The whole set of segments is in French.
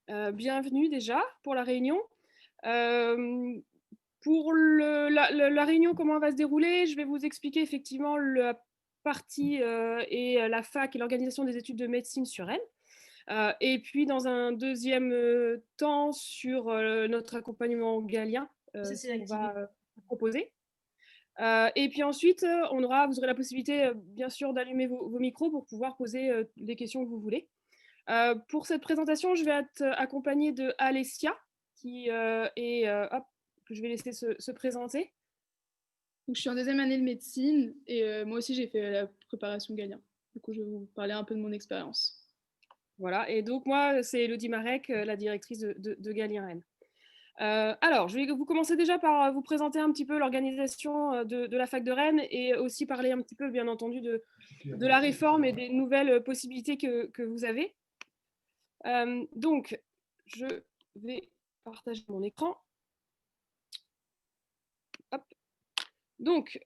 Bienvenue déjà pour la réunion. Euh, pour la réunion, comment elle va se dérouler, je vais vous expliquer effectivement la partie et la fac et l'organisation des études de médecine sur Rennes. Et puis dans un deuxième temps sur notre accompagnement galien, C'est ce qu'on l'activité. va proposer. Et puis ensuite, vous aurez la possibilité, bien sûr, d'allumer vos micros pour pouvoir poser les questions que vous voulez. Pour cette présentation, je vais être accompagnée de Alessia, que je vais laisser se présenter. Donc, je suis en deuxième année de médecine et moi aussi j'ai fait la préparation Galien. Du coup, je vais vous parler un peu de mon expérience. Voilà, et donc moi, c'est Elodie Marek, la directrice de Galien Rennes. Alors, je vais vous commencer déjà par vous présenter un petit peu l'organisation de la fac de Rennes et aussi parler un petit peu, bien entendu, de la réforme et des nouvelles possibilités que vous avez. Donc, je vais partager mon écran. Hop. Donc,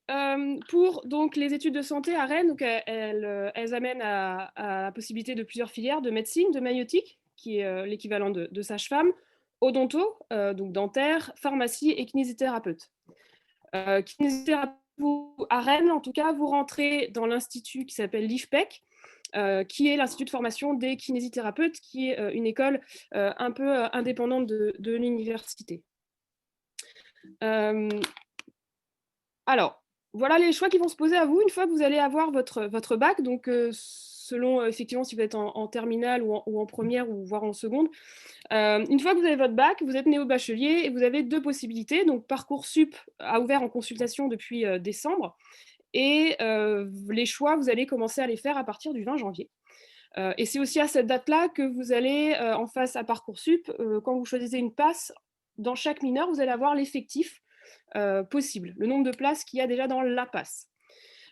pour donc, les études de santé à Rennes, donc, elles amènent à la possibilité de plusieurs filières, de médecine, de maïotique, qui est l'équivalent de sage-femme, odonto, donc dentaire, pharmacie et kinésithérapeute. Kinésithérapeute, à Rennes, en tout cas, vous rentrez dans l'institut qui s'appelle l'IFPEC, qui est l'institut de formation des kinésithérapeutes, qui est une école un peu indépendante de l'université. Alors, voilà les choix qui vont se poser à vous une fois que vous allez avoir votre bac. Donc, selon effectivement si vous êtes en terminale ou en première ou voire en seconde. Une fois que vous avez votre bac, vous êtes néo-bachelier et vous avez deux possibilités. Donc, Parcoursup a ouvert en consultation depuis décembre. Et les choix, vous allez commencer à les faire à partir du 20 janvier. Et c'est aussi à cette date-là que vous allez, en face à Parcoursup, quand vous choisissez une passe, dans chaque mineur, vous allez avoir l'effectif possible, le nombre de places qu'il y a déjà dans la passe.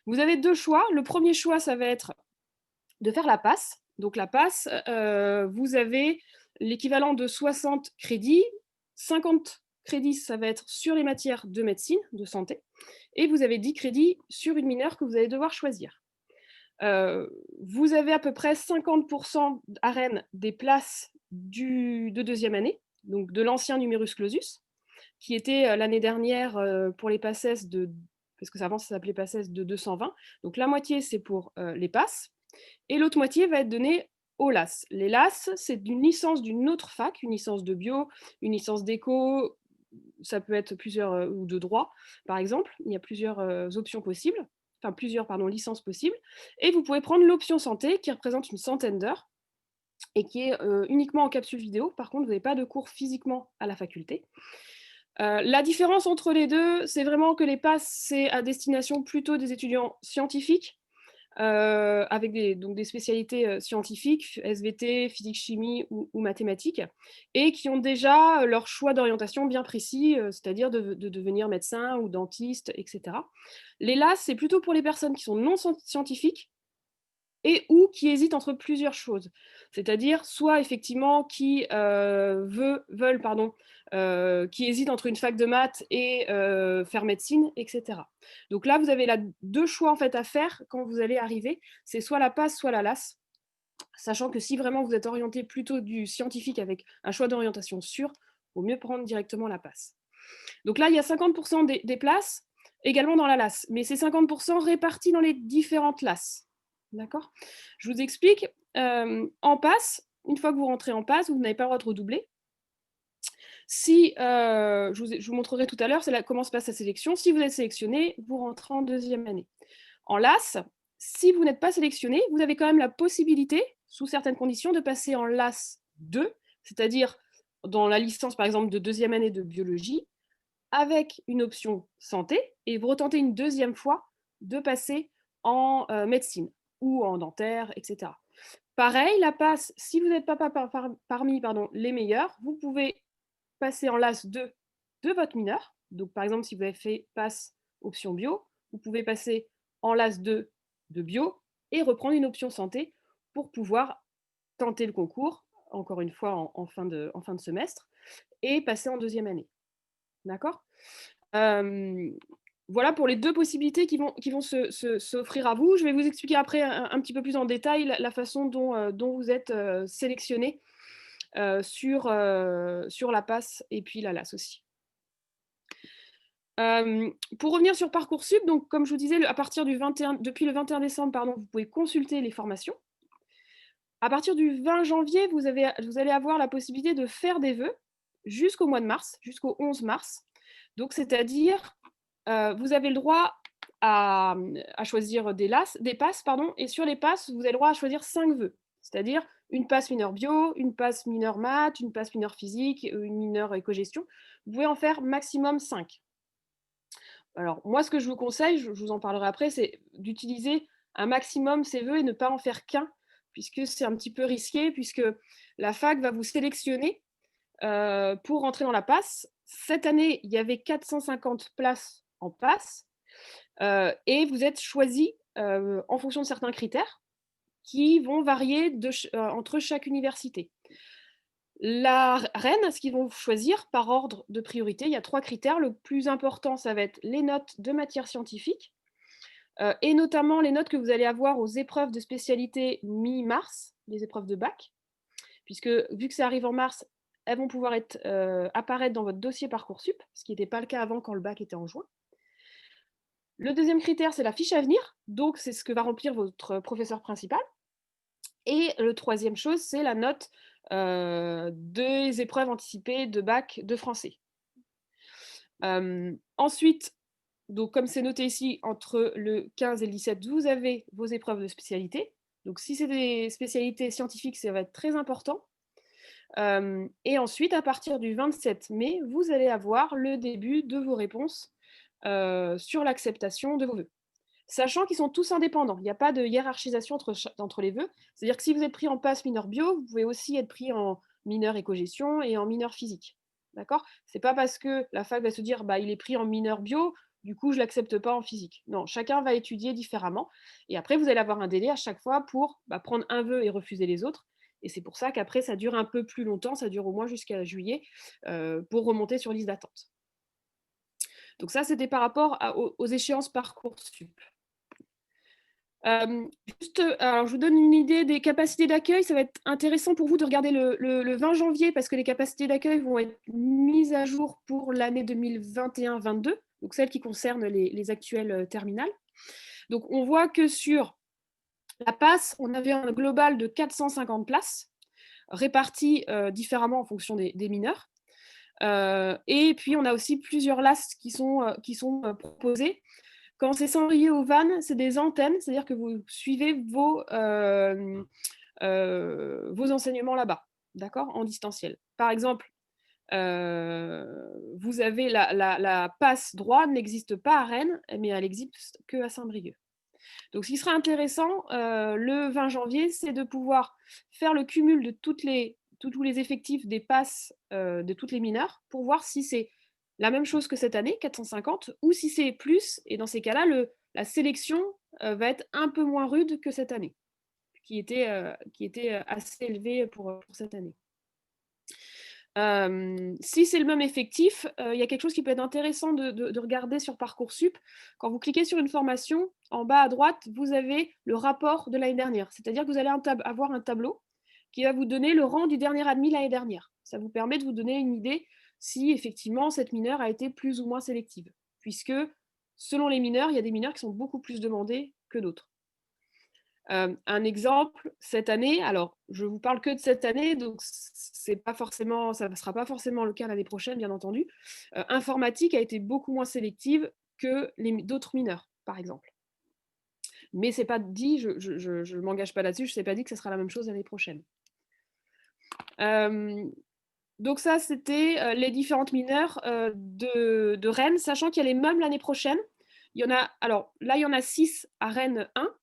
Vous avez deux choix. Le premier choix, ça va être de faire la passe. Donc la passe, vous avez l'équivalent de 60 crédits. 50 crédits, ça va être sur les matières de médecine, de santé. Et vous avez 10 crédits sur une mineure que vous allez devoir choisir. Vous avez à peu près 50% à Rennes des places de deuxième année, donc de l'ancien numerus clausus, qui était l'année dernière pour les passes parce que avant ça s'appelait passes de 220. Donc la moitié c'est pour les passes et l'autre moitié va être donnée aux LAS. Les LAS, c'est une licence d'une autre fac, une licence de bio, une licence d'éco, ça peut être plusieurs, ou de droit par exemple. Il y a plusieurs options possibles, enfin plusieurs licences possibles. Et vous pouvez prendre l'option santé qui représente une centaine d'heures et qui est uniquement en capsule vidéo. Par contre, vous n'avez pas de cours physiquement à la faculté. La différence entre les deux, c'est vraiment que les passes, c'est à destination plutôt des étudiants scientifiques, avec donc des spécialités scientifiques, SVT, physique, chimie ou mathématiques, et qui ont déjà leur choix d'orientation bien précis, c'est-à-dire de devenir médecin ou dentiste, etc. Les LAS, c'est plutôt pour les personnes qui sont non scientifiques, et ou qui hésitent entre plusieurs choses. C'est-à-dire soit effectivement qui hésitent entre une fac de maths et faire médecine, etc. Donc là, vous avez deux choix en fait à faire quand vous allez arriver. C'est soit la passe, soit la LAS. Sachant que si vraiment vous êtes orienté plutôt du scientifique avec un choix d'orientation sûr, il vaut mieux prendre directement la passe. Donc là, il y a 50% des places également dans la LAS, mais c'est 50% répartis dans les différentes LAS. D'accord? Je vous explique. En passe, une fois que vous rentrez en passe, vous n'avez pas le droit de redoubler. Si, je vous montrerai tout à l'heure comment se passe la sélection. Si vous êtes sélectionné, vous rentrez en deuxième année. En LAS, si vous n'êtes pas sélectionné, vous avez quand même la possibilité, sous certaines conditions, de passer en LAS 2, c'est-à-dire dans la licence, par exemple, de deuxième année de biologie, avec une option santé, et vous retentez une deuxième fois de passer en médecine ou en dentaire, etc. Pareil, la passe, si vous n'êtes pas parmi les meilleurs, vous pouvez passer en LAS 2 de votre mineur. Donc, par exemple, si vous avez fait passe option bio, vous pouvez passer en LAS 2 de bio et reprendre une option santé pour pouvoir tenter le concours, encore une fois en fin de semestre, et passer en deuxième année. D'accord? Voilà pour les deux possibilités qui vont s'offrir à vous. Je vais vous expliquer après un petit peu plus en détail la façon dont vous êtes sélectionné sur la passe et puis la LAS aussi. Pour revenir sur Parcoursup, donc comme je vous disais, depuis le 21 décembre, pardon, vous pouvez consulter les formations. À partir du 20 janvier, vous allez avoir la possibilité de faire des vœux jusqu'au mois de mars, jusqu'au 11 mars. Donc, c'est-à-dire, vous avez le droit à choisir des passes, pardon, et sur les passes, vous avez le droit à choisir 5 vœux, c'est-à-dire une passe mineure bio, une passe mineure maths, une passe mineure physique, une mineure éco-gestion. Vous pouvez en faire maximum 5. Alors, moi, ce que je vous conseille, je vous en parlerai après, c'est d'utiliser un maximum ces vœux et ne pas en faire qu'un, puisque c'est un petit peu risqué, puisque la fac va vous sélectionner pour rentrer dans la passe. Cette année, il y avait 450 places en passe, et vous êtes choisi en fonction de certains critères qui vont varier entre chaque université. La reine, ce qu'ils vont choisir par ordre de priorité, il y a 3 critères. Le plus important, ça va être les notes de matière scientifique, et notamment les notes que vous allez avoir aux épreuves de spécialité mi-mars, les épreuves de bac, puisque vu que ça arrive en mars, elles vont pouvoir apparaître dans votre dossier Parcoursup, ce qui n'était pas le cas avant quand le bac était en juin. Le deuxième critère, c'est la fiche à venir, donc c'est ce que va remplir votre professeur principal. Et le troisième chose, c'est la note des épreuves anticipées de bac de français. Ensuite, donc comme c'est noté ici, entre le 15 et le 17, vous avez vos épreuves de spécialité. Donc si c'est des spécialités scientifiques, ça va être très important. Et ensuite, à partir du 27 mai, vous allez avoir le début de vos réponses sur l'acceptation de vos vœux. Sachant qu'ils sont tous indépendants, il n'y a pas de hiérarchisation entre les vœux. C'est-à-dire que si vous êtes pris en passe mineur bio, vous pouvez aussi être pris en mineur éco-gestion et en mineur physique. D'accord? C'est pas parce que la fac va se dire bah, il est pris en mineur bio, du coup je ne l'accepte pas en physique. Non, chacun va étudier différemment. Et après, vous allez avoir un délai à chaque fois pour prendre un vœu et refuser les autres. Et c'est pour ça qu'après, ça dure un peu plus longtemps, ça dure au moins jusqu'à juillet, pour remonter sur liste d'attente. Donc ça, c'était par rapport aux échéances Parcoursup. Alors je vous donne une idée des capacités d'accueil. Ça va être intéressant pour vous de regarder le 20 janvier parce que les capacités d'accueil vont être mises à jour pour l'année 2021-22, donc celles qui concernent les actuelles terminales. Donc on voit que sur la passe, on avait un global de 450 places, réparties différemment en fonction des mineurs. Et puis on a aussi plusieurs LAS qui sont proposées. Quand c'est sans rier au van, c'est des antennes, c'est-à-dire que vous suivez vos enseignements là-bas, d'accord, en distanciel. Par exemple, vous avez la passe droit n'existe pas à Rennes, mais elle existe que à Saint-Brieuc. Donc, ce qui sera intéressant le 20 janvier, c'est de pouvoir faire le cumul de tous les effectifs des passes de toutes les mineurs pour voir si c'est la même chose que cette année, 450, ou si c'est plus. Et dans ces cas-là, la sélection va être un peu moins rude que cette année, qui était assez élevée pour cette année. Si c'est le même effectif, il y a quelque chose qui peut être intéressant de regarder sur Parcoursup. Quand vous cliquez sur une formation, en bas à droite, vous avez le rapport de l'année dernière. C'est-à-dire que vous allez avoir un tableau qui va vous donner le rang du dernier admis l'année dernière. Ça vous permet de vous donner une idée si effectivement cette mineure a été plus ou moins sélective. Puisque selon les mineurs, il y a des mineurs qui sont beaucoup plus demandés que d'autres. Un exemple, cette année, alors je vous parle que de cette année, donc ça ne sera pas forcément le cas l'année prochaine, bien entendu. Informatique a été beaucoup moins sélective que d'autres mineurs, par exemple. Mais c'est pas dit, je ne m'engage pas là-dessus, je ne sais pas dit que ce sera la même chose l'année prochaine. Donc ça, c'était les différentes mineures de Rennes, sachant qu'il y a les mêmes l'année prochaine. Il y en a 6 à Rennes 1.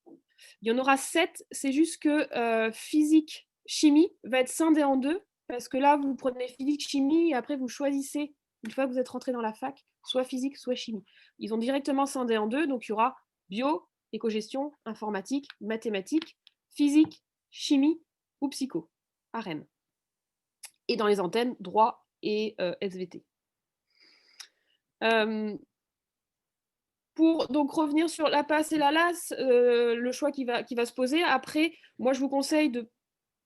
Il y en aura 7, c'est juste que physique, chimie va être scindé en 2, parce que là, vous prenez physique, chimie, et après, vous choisissez, une fois que vous êtes rentré dans la fac, soit physique, soit chimie. Ils ont directement scindé en 2, donc il y aura bio, éco-gestion, informatique, mathématiques, physique, chimie ou psycho, à Rennes. Et dans les antennes, droit et SVT. Pour donc revenir sur la passe et la LAS, le choix qui va se poser. Après, moi, je vous conseille de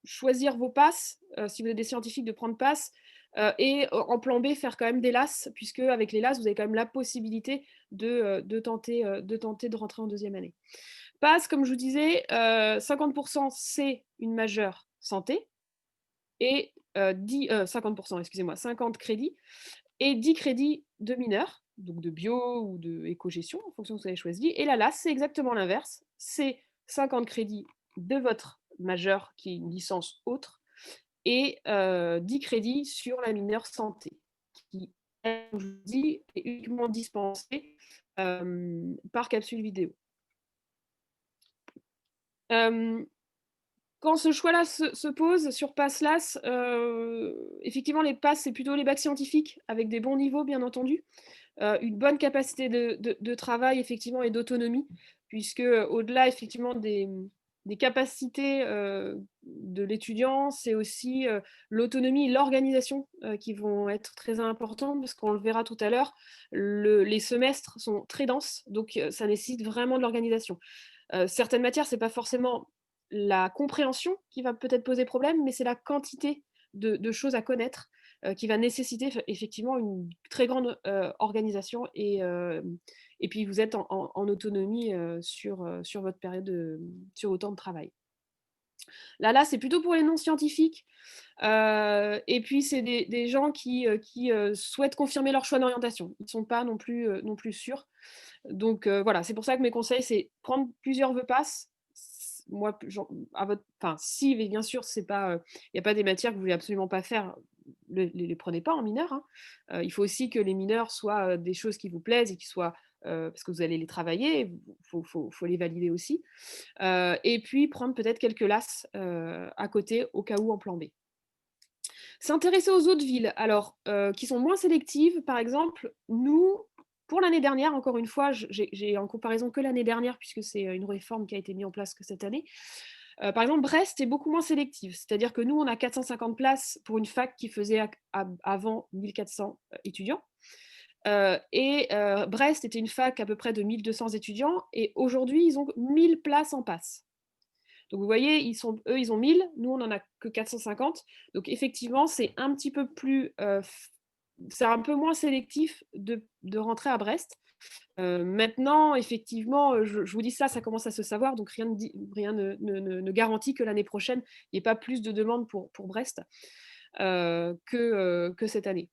choisir vos passes, si vous êtes des scientifiques, de prendre passes, et en plan B, faire quand même des LAS, puisque avec les LAS, vous avez quand même la possibilité de tenter de rentrer en deuxième année. PASS, comme je vous disais, 50 c'est une majeure santé et 50 excusez-moi, 50 crédits et 10 crédits de mineurs, donc de bio ou de éco-gestion, en fonction de ce que vous avez choisi. Et la LAS, c'est exactement l'inverse. C'est 50 crédits de votre majeur, qui est une licence autre, et 10 crédits sur la mineure santé, qui, comme je vous dis, est uniquement dispensée par capsule vidéo. Quand ce choix-là se pose sur PASS-LAS, effectivement, les PASS, c'est plutôt les bacs scientifiques, avec des bons niveaux, bien entendu. Une bonne capacité de travail, effectivement, et d'autonomie, puisque au-delà, effectivement, des capacités de l'étudiant, c'est aussi l'autonomie et l'organisation qui vont être très importantes, parce qu'on le verra tout à l'heure, les semestres sont très denses, donc ça nécessite vraiment de l'organisation. Certaines matières, c'est pas forcément la compréhension qui va peut-être poser problème, mais c'est la quantité de choses à connaître qui va nécessiter effectivement une très grande organisation et puis vous êtes en autonomie sur votre période, sur votre temps de travail. Là, c'est plutôt pour les non-scientifiques. Et puis, c'est des gens qui souhaitent confirmer leur choix d'orientation. Ils ne sont pas non plus sûrs. Donc voilà, c'est pour ça que mes conseils, c'est prendre plusieurs vœux passes. Moi, si, mais bien sûr, il n'y a pas des matières que vous voulez absolument pas faire, les prenez pas en mineur, hein. Il faut aussi que les mineurs soient des choses qui vous plaisent et qui soient, parce que vous allez les travailler, faut les valider aussi. Et puis prendre peut-être quelques LAS à côté, au cas où en plan B. S'intéresser aux autres villes, alors, qui sont moins sélectives, par exemple, nous, pour l'année dernière, encore une fois, j'ai en comparaison que l'année dernière, puisque c'est une réforme qui a été mise en place que cette année. Par exemple, Brest est beaucoup moins sélective, c'est-à-dire que nous, on a 450 places pour une fac qui faisait avant 1400 étudiants. Brest était une fac à peu près de 1200 étudiants, et aujourd'hui, ils ont 1000 places en passe. Donc vous voyez, eux, ils ont 1000, nous, on n'en a que 450. Donc effectivement, c'est un petit peu plus, c'est un peu moins sélectif de rentrer à Brest. Maintenant, effectivement, je vous dis ça, ça commence à se savoir, donc rien ne garantit que l'année prochaine, il n'y ait pas plus de demandes pour Brest que cette année.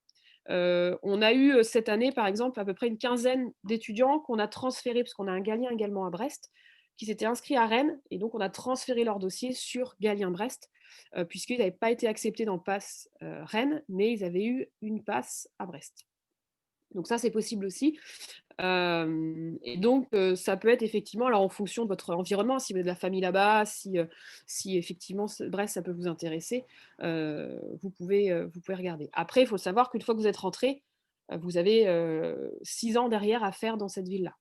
On a eu cette année, par exemple, à peu près une quinzaine d'étudiants qu'on a transférés, parce qu'on a un Galien également à Brest, qui s'étaient inscrits à Rennes, et donc on a transféré leur dossier sur Galien-Brest, puisqu'ils n'avaient pas été acceptés dans PASS Rennes, mais ils avaient eu une PASS à Brest. Donc ça, c'est possible aussi. Et donc, ça peut être effectivement, alors en fonction de votre environnement, si vous avez de la famille là-bas, si effectivement, Brest, ça peut vous intéresser, vous pouvez regarder. Après, il faut savoir qu'une fois que vous êtes rentré, vous avez 6 ans derrière à faire dans cette ville-là.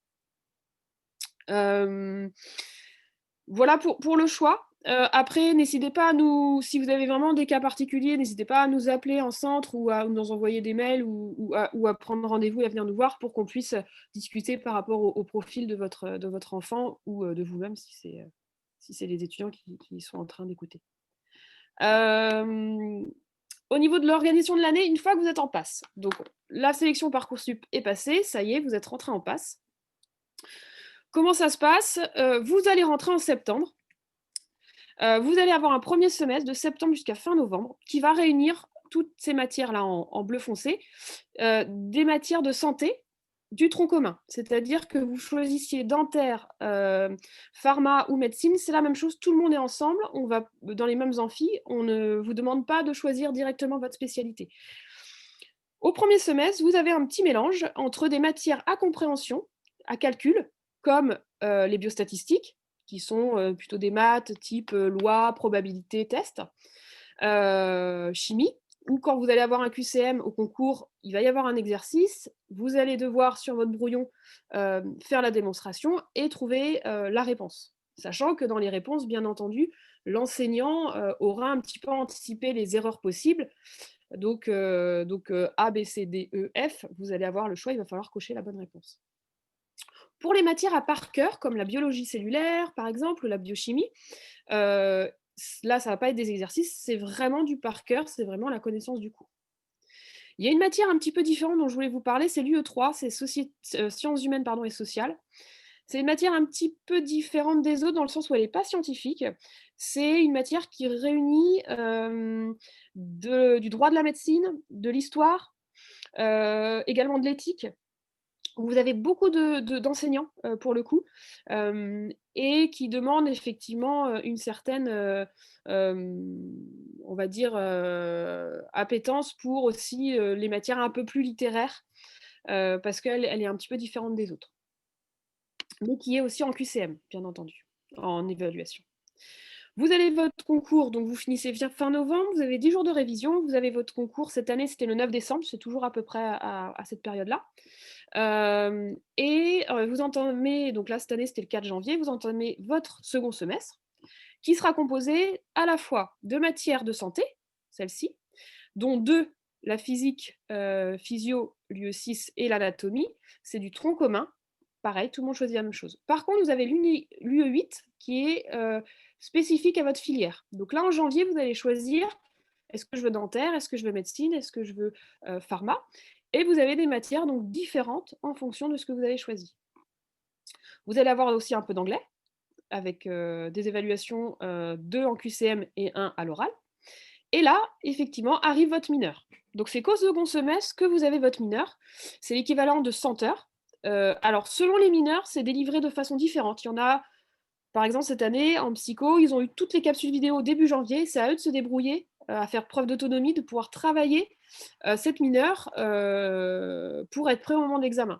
Voilà pour le choix. Après, n'hésitez pas à nous, si vous avez vraiment des cas particuliers, n'hésitez pas à nous appeler en centre ou à nous envoyer des mails ou à prendre rendez-vous et à venir nous voir pour qu'on puisse discuter par rapport au profil de votre enfant ou de vous-même si c'est les étudiants qui sont en train d'écouter. Au niveau de l'organisation de l'année, une fois que vous êtes en passe, donc la sélection Parcoursup est passée, ça y est, vous êtes rentré en passe. Comment ça se passe? Vous allez rentrer en septembre. Vous allez avoir un premier semestre de septembre jusqu'à fin novembre qui va réunir toutes ces matières-là en bleu foncé, des matières de santé du tronc commun. C'est-à-dire que vous choisissiez dentaire, pharma ou médecine, c'est la même chose, tout le monde est ensemble, on va dans les mêmes amphis, on ne vous demande pas de choisir directement votre spécialité. Au premier semestre, vous avez un petit mélange entre des matières à compréhension, à calcul, comme les biostatistiques, qui sont plutôt des maths type loi, probabilité, test, chimie, ou quand vous allez avoir un QCM au concours, il va y avoir un exercice, vous allez devoir sur votre brouillon faire la démonstration et trouver la réponse. Sachant que dans les réponses, bien entendu, l'enseignant aura un petit peu anticipé les erreurs possibles. Donc A, B, C, D, E, F, vous allez avoir le choix, il va falloir cocher la bonne réponse. Pour les matières à par cœur, comme la biologie cellulaire, par exemple, ou la biochimie, Là, ça va pas être des exercices, c'est vraiment du par cœur, c'est vraiment la connaissance du cours. Il y a une matière un petit peu différente dont je voulais vous parler, c'est l'UE3, c'est sciences humaines pardon, et sociales. C'est une matière un petit peu différente des autres dans le sens où elle n'est pas scientifique. C'est une matière qui réunit du droit de la médecine, de l'histoire, également de l'éthique. Vous avez beaucoup d'enseignants, pour le coup, et qui demandent effectivement, une certaine, on va dire, appétence pour aussi, les matières un peu plus littéraires, parce qu'elle est un petit peu différente des autres. Mais qui est aussi en QCM, bien entendu, en évaluation. Vous avez votre concours, donc vous finissez fin novembre, vous avez 10 jours de révision, vous avez votre concours, cette année c'était le 9 décembre, c'est toujours à peu près à cette période-là. Vous entamez, donc là cette année c'était le 4 janvier, vous entamez votre second semestre, qui sera composé à la fois de matières de santé, celle-ci, dont 2, la physique, physio, l'UE6 et l'anatomie, c'est du tronc commun. Pareil, tout le monde choisit la même chose. Par contre, vous avez l'UE8 qui est spécifique à votre filière. Donc là, en janvier, vous allez choisir est-ce que je veux dentaire, est-ce que je veux médecine, est-ce que je veux pharma. Et vous avez des matières donc différentes en fonction de ce que vous avez choisi. Vous allez avoir aussi un peu d'anglais, avec des évaluations 2 en QCM et 1 à l'oral. Et là, effectivement, arrive votre mineur. Donc c'est qu'au second semestre que vous avez votre mineur. C'est l'équivalent de 100 heures. Alors selon les mineurs, c'est délivré de façon différente. Il y en a, par exemple, cette année, en psycho, ils ont eu toutes les capsules vidéo début janvier. C'est à eux de se débrouiller, à faire preuve d'autonomie, de pouvoir travailler cette mineure pour être prêts au moment de l'examen.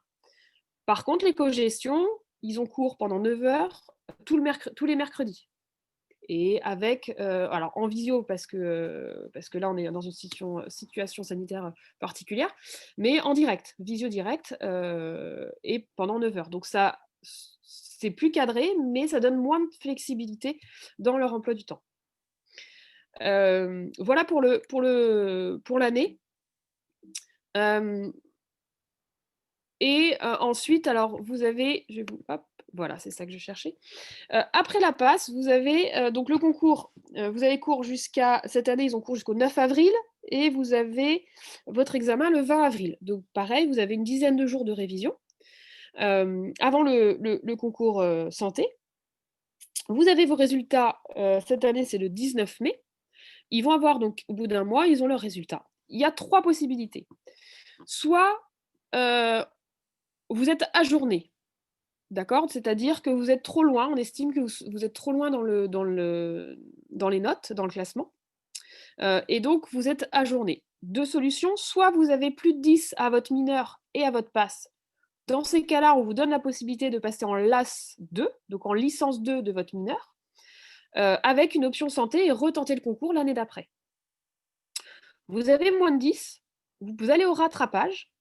Par contre, les co-gestions, ils ont cours pendant 9 heures tous les mercredis. Et avec, alors en visio parce que là on est dans une situation sanitaire particulière, mais en direct, visio direct, et pendant 9 heures. Donc ça, c'est plus cadré, mais ça donne moins de flexibilité dans leur emploi du temps. Voilà pour l'année. Ensuite, alors vous avez, je vais vous, hop, voilà, c'est ça que je cherchais. Après la passe, vous avez donc le concours. Vous avez cours jusqu'à cette année, ils ont cours jusqu'au 9 avril et vous avez votre examen le 20 avril. Donc pareil, vous avez une dizaine de jours de révision avant le concours santé. Vous avez vos résultats cette année, c'est le 19 mai. Ils vont avoir donc au bout d'un mois, ils ont leurs résultats. Il y a 3 possibilités. Soit vous êtes ajourné. D'accord? C'est-à-dire que vous êtes trop loin, on estime que vous êtes trop loin dans les notes, dans le classement, et donc vous êtes ajourné. 2 solutions, soit vous avez plus de 10 à votre mineur et à votre passe. Dans ces cas-là, on vous donne la possibilité de passer en LAS 2, donc en licence 2 de votre mineur, avec une option santé et retenter le concours l'année d'après. Vous avez moins de 10, vous allez au rattrapage.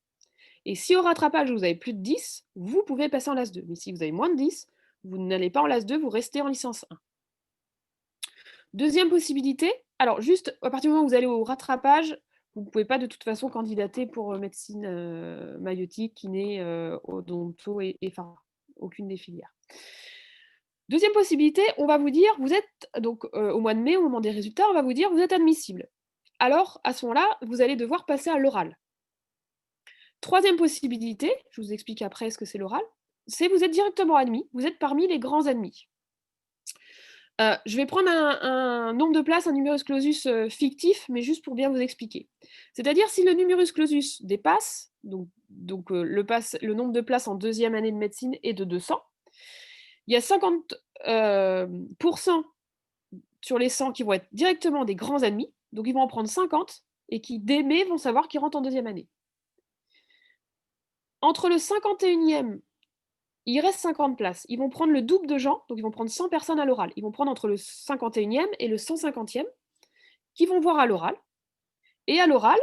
Et si au rattrapage, vous avez plus de 10, vous pouvez passer en LAS 2. Mais si vous avez moins de 10, vous n'allez pas en LAS 2, vous restez en licence 1. Deuxième possibilité, alors juste à partir du moment où vous allez au rattrapage, vous ne pouvez pas de toute façon candidater pour médecine maïeutique, kiné, odonto et pharma. Aucune des filières. Deuxième possibilité, on va vous dire, vous êtes donc au mois de mai, au moment des résultats, on va vous dire, vous êtes admissible. Alors, à ce moment-là, vous allez devoir passer à l'oral. Troisième possibilité, je vous explique après ce que c'est l'oral, c'est vous êtes directement admis, vous êtes parmi les grands admis. Je vais prendre un nombre de places, un numerus clausus fictif, mais juste pour bien vous expliquer. C'est-à-dire si le numerus clausus dépasse, le nombre de places en deuxième année de médecine est de 200, il y a 50% sur les 100 qui vont être directement des grands admis, donc ils vont en prendre 50 et qui, dès mai, vont savoir qu'ils rentrent en deuxième année. Entre le 51e, il reste 50 places. Ils vont prendre le double de gens, donc ils vont prendre 100 personnes à l'oral. Ils vont prendre entre le 51e et le 150e, qui vont voir à l'oral. Et à l'oral,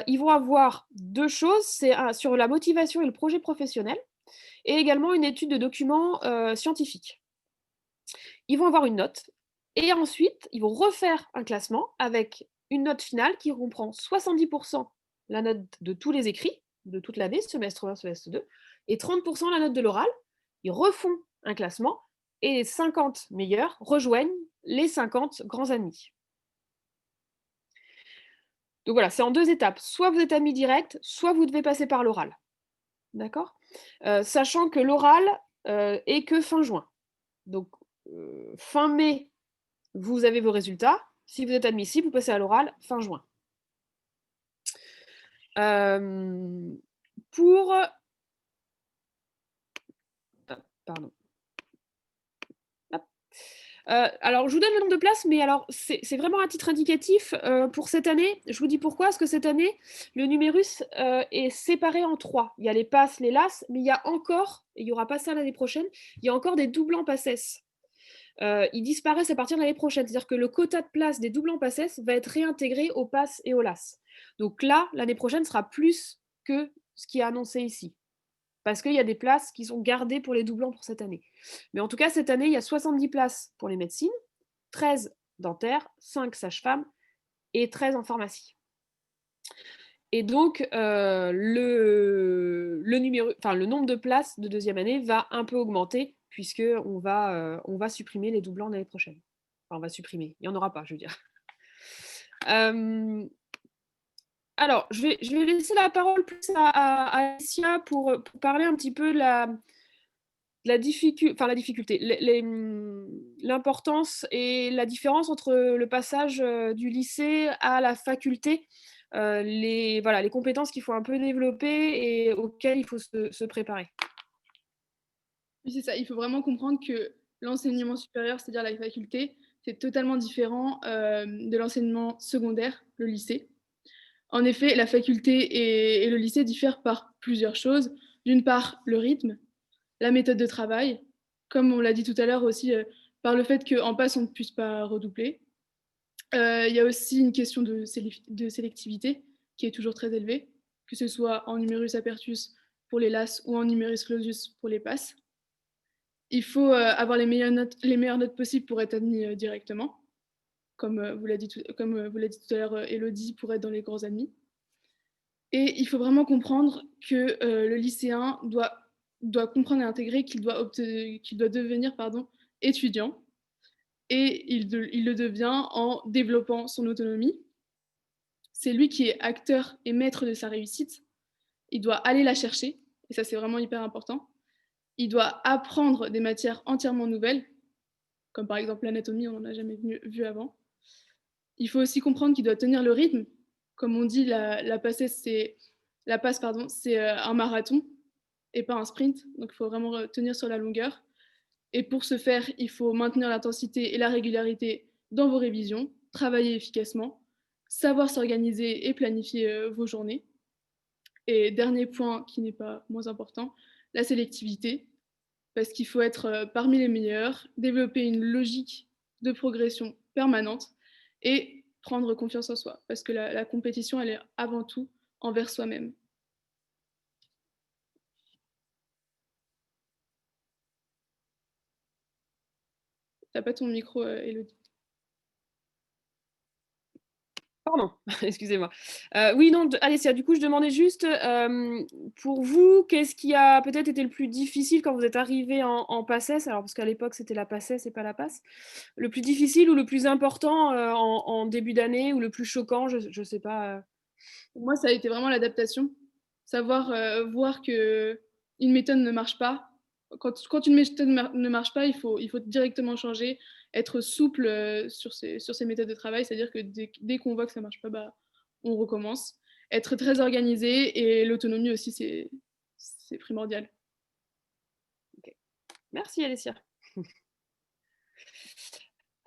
ils vont avoir 2 choses, c'est sur la motivation et le projet professionnel, et également une étude de documents scientifiques. Ils vont avoir une note, et ensuite, ils vont refaire un classement avec une note finale qui comprend 70% la note de tous les écrits, de toute l'année, semestre 1, semestre 2, et 30% la note de l'oral. Ils refont un classement, et les 50 meilleurs rejoignent les 50 grands admis. Donc voilà, c'est en 2 étapes. Soit vous êtes admis direct, soit vous devez passer par l'oral. D'accord? Sachant que l'oral, est que fin juin. Donc, fin mai, vous avez vos résultats. Si vous êtes admissible, vous passez à l'oral fin juin. Pour pardon. Alors, je vous donne le nombre de places, mais alors c'est vraiment à titre indicatif pour cette année. Je vous dis pourquoi, parce que cette année, le numérus est séparé en 3. Il y a les passes, les LAS, mais il y a encore, et il n'y aura pas ça l'année prochaine, il y a encore des doublants PACES. Ils disparaissent à partir de l'année prochaine. C'est-à-dire que le quota de places des doublants PACES va être réintégré aux passes et aux LAS. Donc là, l'année prochaine sera plus que ce qui est annoncé ici. Parce qu'il y a des places qui sont gardées pour les doublants pour cette année. Mais en tout cas, cette année, il y a 70 places pour les médecines, 13 dentaires, 5 sages-femmes et 13 en pharmacie. Et donc, le nombre de places de deuxième année va un peu augmenter, puisqu'on va supprimer les doublants l'année prochaine. Enfin, on va supprimer, il n'y en aura pas, je veux dire. Alors, je vais laisser la parole plus à Alicia pour parler un petit peu de la difficulté, l'importance et la différence entre le passage du lycée à la faculté, les compétences qu'il faut un peu développer et auxquelles il faut se préparer. Oui, c'est ça, il faut vraiment comprendre que l'enseignement supérieur, c'est-à-dire la faculté, c'est totalement différent de l'enseignement secondaire, le lycée. En effet, la faculté et le lycée diffèrent par plusieurs choses. D'une part, le rythme, la méthode de travail, comme on l'a dit tout à l'heure aussi, par le fait qu'en passe, on ne puisse pas redoubler. Il y a aussi une question de sélectivité qui est toujours très élevée, que ce soit en numerus apertus pour les LAS ou en numerus clausus pour les passes. Il faut avoir les meilleures notes possibles pour être admis directement, comme vous l'a dit tout à l'heure Elodie, pour être dans les grands admis. Et il faut vraiment comprendre que le lycéen doit comprendre et intégrer qu'il doit devenir étudiant. Et il le devient en développant son autonomie. C'est lui qui est acteur et maître de sa réussite. Il doit aller la chercher, et ça c'est vraiment hyper important. Il doit apprendre des matières entièrement nouvelles, comme par exemple l'anatomie, on n'en a jamais vu avant. Il faut aussi comprendre qu'il doit tenir le rythme. Comme on dit, la passe, c'est un marathon et pas un sprint. Donc il faut vraiment tenir sur la longueur. Et pour ce faire, il faut maintenir l'intensité et la régularité dans vos révisions, travailler efficacement, savoir s'organiser et planifier vos journées. Et dernier point qui n'est pas moins important, la sélectivité, parce qu'il faut être parmi les meilleurs, développer une logique de progression permanente et prendre confiance en soi, parce que la compétition, elle est avant tout envers soi-même. T'as pas ton micro, Elodie. Pardon, excusez-moi. Oui, non, Alessia, du coup, je demandais juste, pour vous, qu'est-ce qui a peut-être été le plus difficile quand vous êtes arrivé en PACES? Alors, parce qu'à l'époque, c'était la PACES et pas la passe. Le plus difficile ou le plus important en début d'année, ou le plus choquant, je ne sais pas. Pour moi, ça a été vraiment l'adaptation. Savoir voir que une méthode ne marche pas. Quand une méthode ne marche pas, il faut directement changer, être souple sur ces méthodes de travail, c'est-à-dire que dès qu'on voit que ça ne marche pas, bah, on recommence. Être très organisé et l'autonomie aussi, c'est primordial. Okay. Merci, Alessia.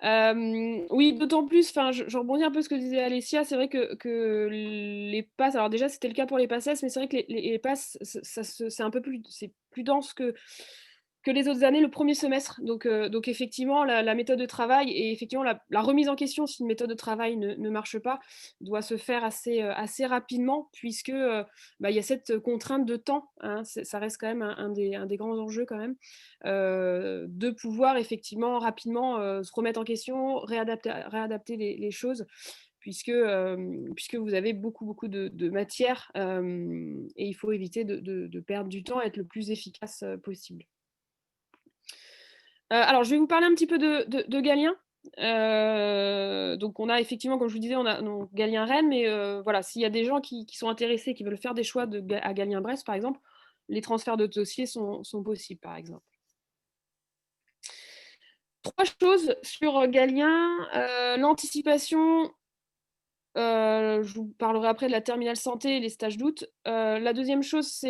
Oui, d'autant plus, je rebondis un peu ce que disait Alessia, c'est vrai que les passes, alors déjà c'était le cas pour les passes, mais c'est vrai que les passes, c'est un peu plus, c'est plus dense que les autres années, le premier semestre. Donc effectivement, la méthode de travail et effectivement la remise en question si une méthode de travail ne marche pas doit se faire assez rapidement, puisque il y a cette contrainte de temps, hein, ça reste quand même un des grands enjeux quand même, de pouvoir effectivement rapidement se remettre en question, réadapter les choses, puisque vous avez beaucoup de matière, et il faut éviter de perdre du temps et être le plus efficace possible. Alors, je vais vous parler un petit peu de Galien. Donc on a effectivement, comme je vous disais, on a donc Galien-Rennes, mais voilà, s'il y a des gens qui sont intéressés, qui veulent faire des choix à Galien-Brest, par exemple, les transferts de dossiers sont possibles, par exemple. 3 choses sur Galien, l'anticipation, je vous parlerai après de la terminale santé et les stages d'août. La deuxième chose,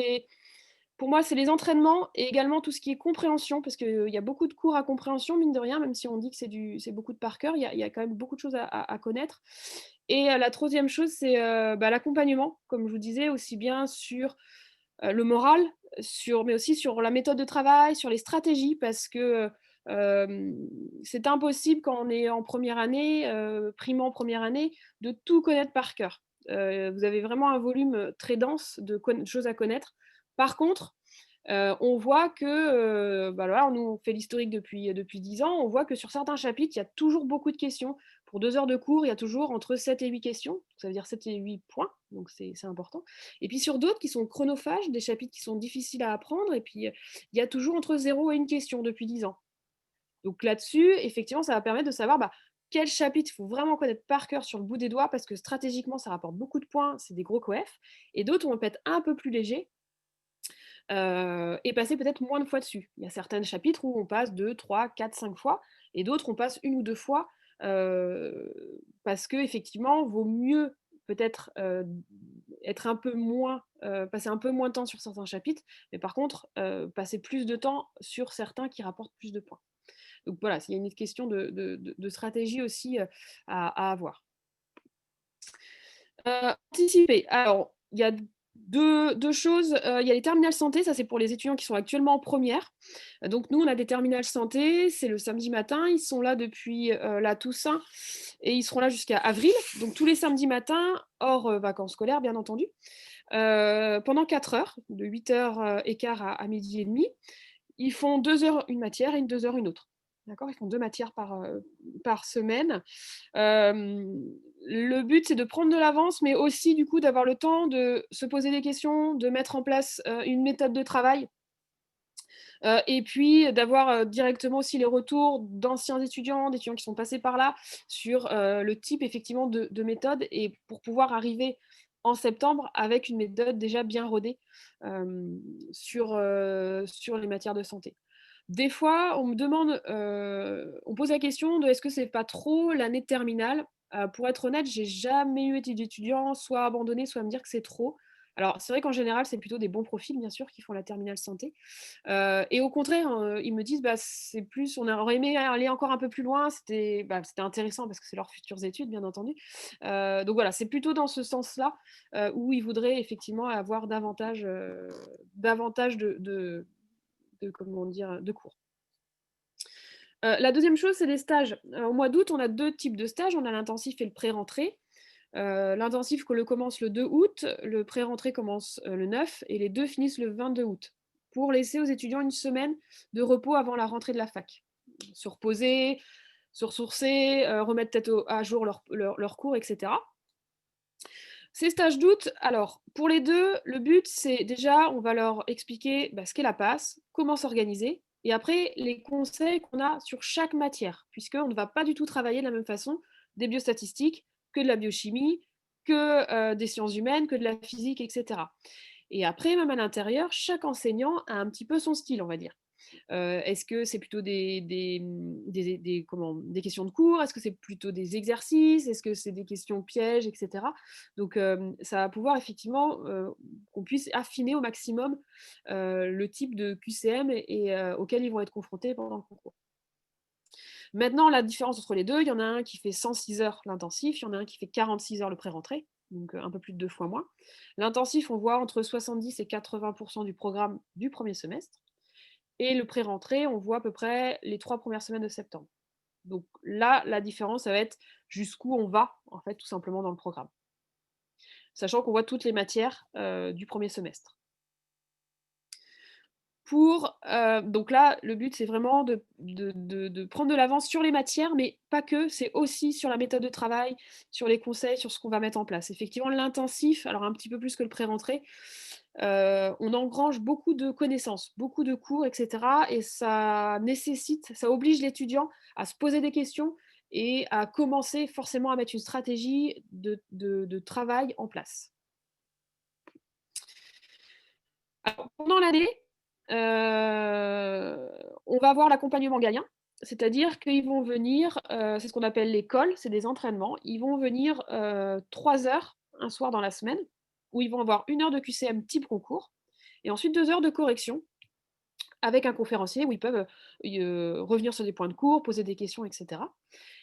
pour moi, c'est les entraînements et également tout ce qui est compréhension, parce qu'il y a beaucoup de cours à compréhension, mine de rien, même si on dit que c'est beaucoup de par cœur, il y a quand même beaucoup de choses à connaître. Et la troisième chose, c'est l'accompagnement, comme je vous disais, aussi bien sur le moral, mais aussi sur la méthode de travail, sur les stratégies, parce que c'est impossible quand on est en première année, primant première année, de tout connaître par cœur. Vous avez vraiment un volume très dense de choses à connaître. Par contre, on voit que, voilà, nous on fait l'historique depuis 10 ans, on voit que sur certains chapitres, il y a toujours beaucoup de questions. Pour 2 heures de cours, il y a toujours entre 7 et 8 questions, ça veut dire 7 et 8 points, donc c'est important. Et puis sur d'autres qui sont chronophages, des chapitres qui sont difficiles à apprendre, et puis il y a toujours entre 0 et 1 question depuis 10 ans. Donc là-dessus, effectivement, ça va permettre de savoir quel chapitre il faut vraiment connaître par cœur sur le bout des doigts, parce que stratégiquement, ça rapporte beaucoup de points, c'est des gros coefs, et d'autres vont être un peu plus légers, et passer peut-être moins de fois dessus. Il y a certains chapitres où on passe 2, 3, 4, 5 fois, et d'autres on passe 1 ou 2 fois, parce qu'effectivement, vaut mieux peut-être être un peu moins, passer un peu moins de temps sur certains chapitres, mais par contre, passer plus de temps sur certains qui rapportent plus de points. Donc voilà, il y a une question de stratégie aussi à avoir. Anticiper. Alors, il y a deux choses. Il y a les terminales santé, ça c'est pour les étudiants qui sont actuellement en première. Donc nous, on a des terminales santé, c'est le samedi matin. Ils sont là depuis la Toussaint et ils seront là jusqu'à avril. Donc tous les samedis matins, hors vacances scolaires, bien entendu. Pendant 4 heures, de 8h15 à midi et demi. Ils font 2 heures une matière et 2 heures une autre. D'accord. Ils font 2 matières par semaine. Le but, c'est de prendre de l'avance, mais aussi du coup d'avoir le temps de se poser des questions, de mettre en place une méthode de travail, et puis d'avoir directement aussi les retours d'anciens étudiants, d'étudiants qui sont passés par là, sur le type effectivement de méthode, et pour pouvoir arriver en septembre avec une méthode déjà bien rodée sur les matières de santé. Des fois, on me demande, on pose la question de est-ce que c'est pas trop l'année de terminale? Pour être honnête, j'ai jamais eu été d'étudiant soit abandonné, soit à me dire que c'est trop. Alors, c'est vrai qu'en général, c'est plutôt des bons profils, bien sûr, qui font la terminale santé. Et au contraire, ils me disent: «Bah, c'est plus on aurait aimé aller encore un peu plus loin, c'était intéressant parce que c'est leurs futures études, bien entendu». Donc voilà, c'est plutôt dans ce sens-là, où ils voudraient effectivement avoir davantage de comment dire? De cours. La deuxième chose, c'est les stages. Au mois d'août, on a 2 types de stages. On a l'intensif et le pré-rentrée. L'intensif commence le 2 août, le pré-rentrée commence, le 9, et les 2 finissent le 22 août, pour laisser aux étudiants une semaine de repos avant la rentrée de la fac. Se reposer, se ressourcer, remettre peut-être à jour leurs cours, et cetera. Ces stages d'août, alors pour les 2, le but c'est déjà, on va leur expliquer, ce qu'est la PASS, comment s'organiser, et après les conseils qu'on a sur chaque matière, puisqu'on ne va pas du tout travailler de la même façon des biostatistiques que de la biochimie, que des sciences humaines, que de la physique, et cetera. Et après, même à l'intérieur, chaque enseignant a un petit peu son style, on va dire. Est-ce que c'est plutôt des questions de cours? Est-ce que c'est plutôt des exercices? Est-ce que c'est des questions pièges, et cetera? Donc ça va pouvoir effectivement, qu'on puisse affiner au maximum, le type de QCM auquel ils vont être confrontés pendant le concours. Maintenant, la différence entre les 2, il y en a un qui fait 106 heures l'intensif, il y en a un qui fait 46 heures le pré-rentrée, donc un peu plus de 2 fois moins. L'intensif, on voit entre 70 et 80 du programme du premier semestre. Et le pré-rentrée, on voit à peu près les 3 premières semaines de septembre. Donc là, la différence, ça va être jusqu'où on va, en fait, tout simplement dans le programme. Sachant qu'on voit toutes les matières du premier semestre. Donc là, le but, c'est vraiment de prendre de l'avance sur les matières, mais pas que, c'est aussi sur la méthode de travail, sur les conseils, sur ce qu'on va mettre en place. Effectivement, l'intensif, alors un petit peu plus que le pré-rentrée, on engrange beaucoup de connaissances, beaucoup de cours, et cetera, et ça oblige l'étudiant à se poser des questions et à commencer forcément à mettre une stratégie de travail en place. Alors pendant l'année, on va avoir l'accompagnement gagnant, c'est-à-dire qu'ils vont venir, c'est ce qu'on appelle l'école, c'est des entraînements. Ils vont venir, 3 heures un soir dans la semaine, où ils vont avoir 1 heure de QCM type concours et ensuite 2 heures de correction avec un conférencier où ils peuvent, revenir sur des points de cours, poser des questions et cetera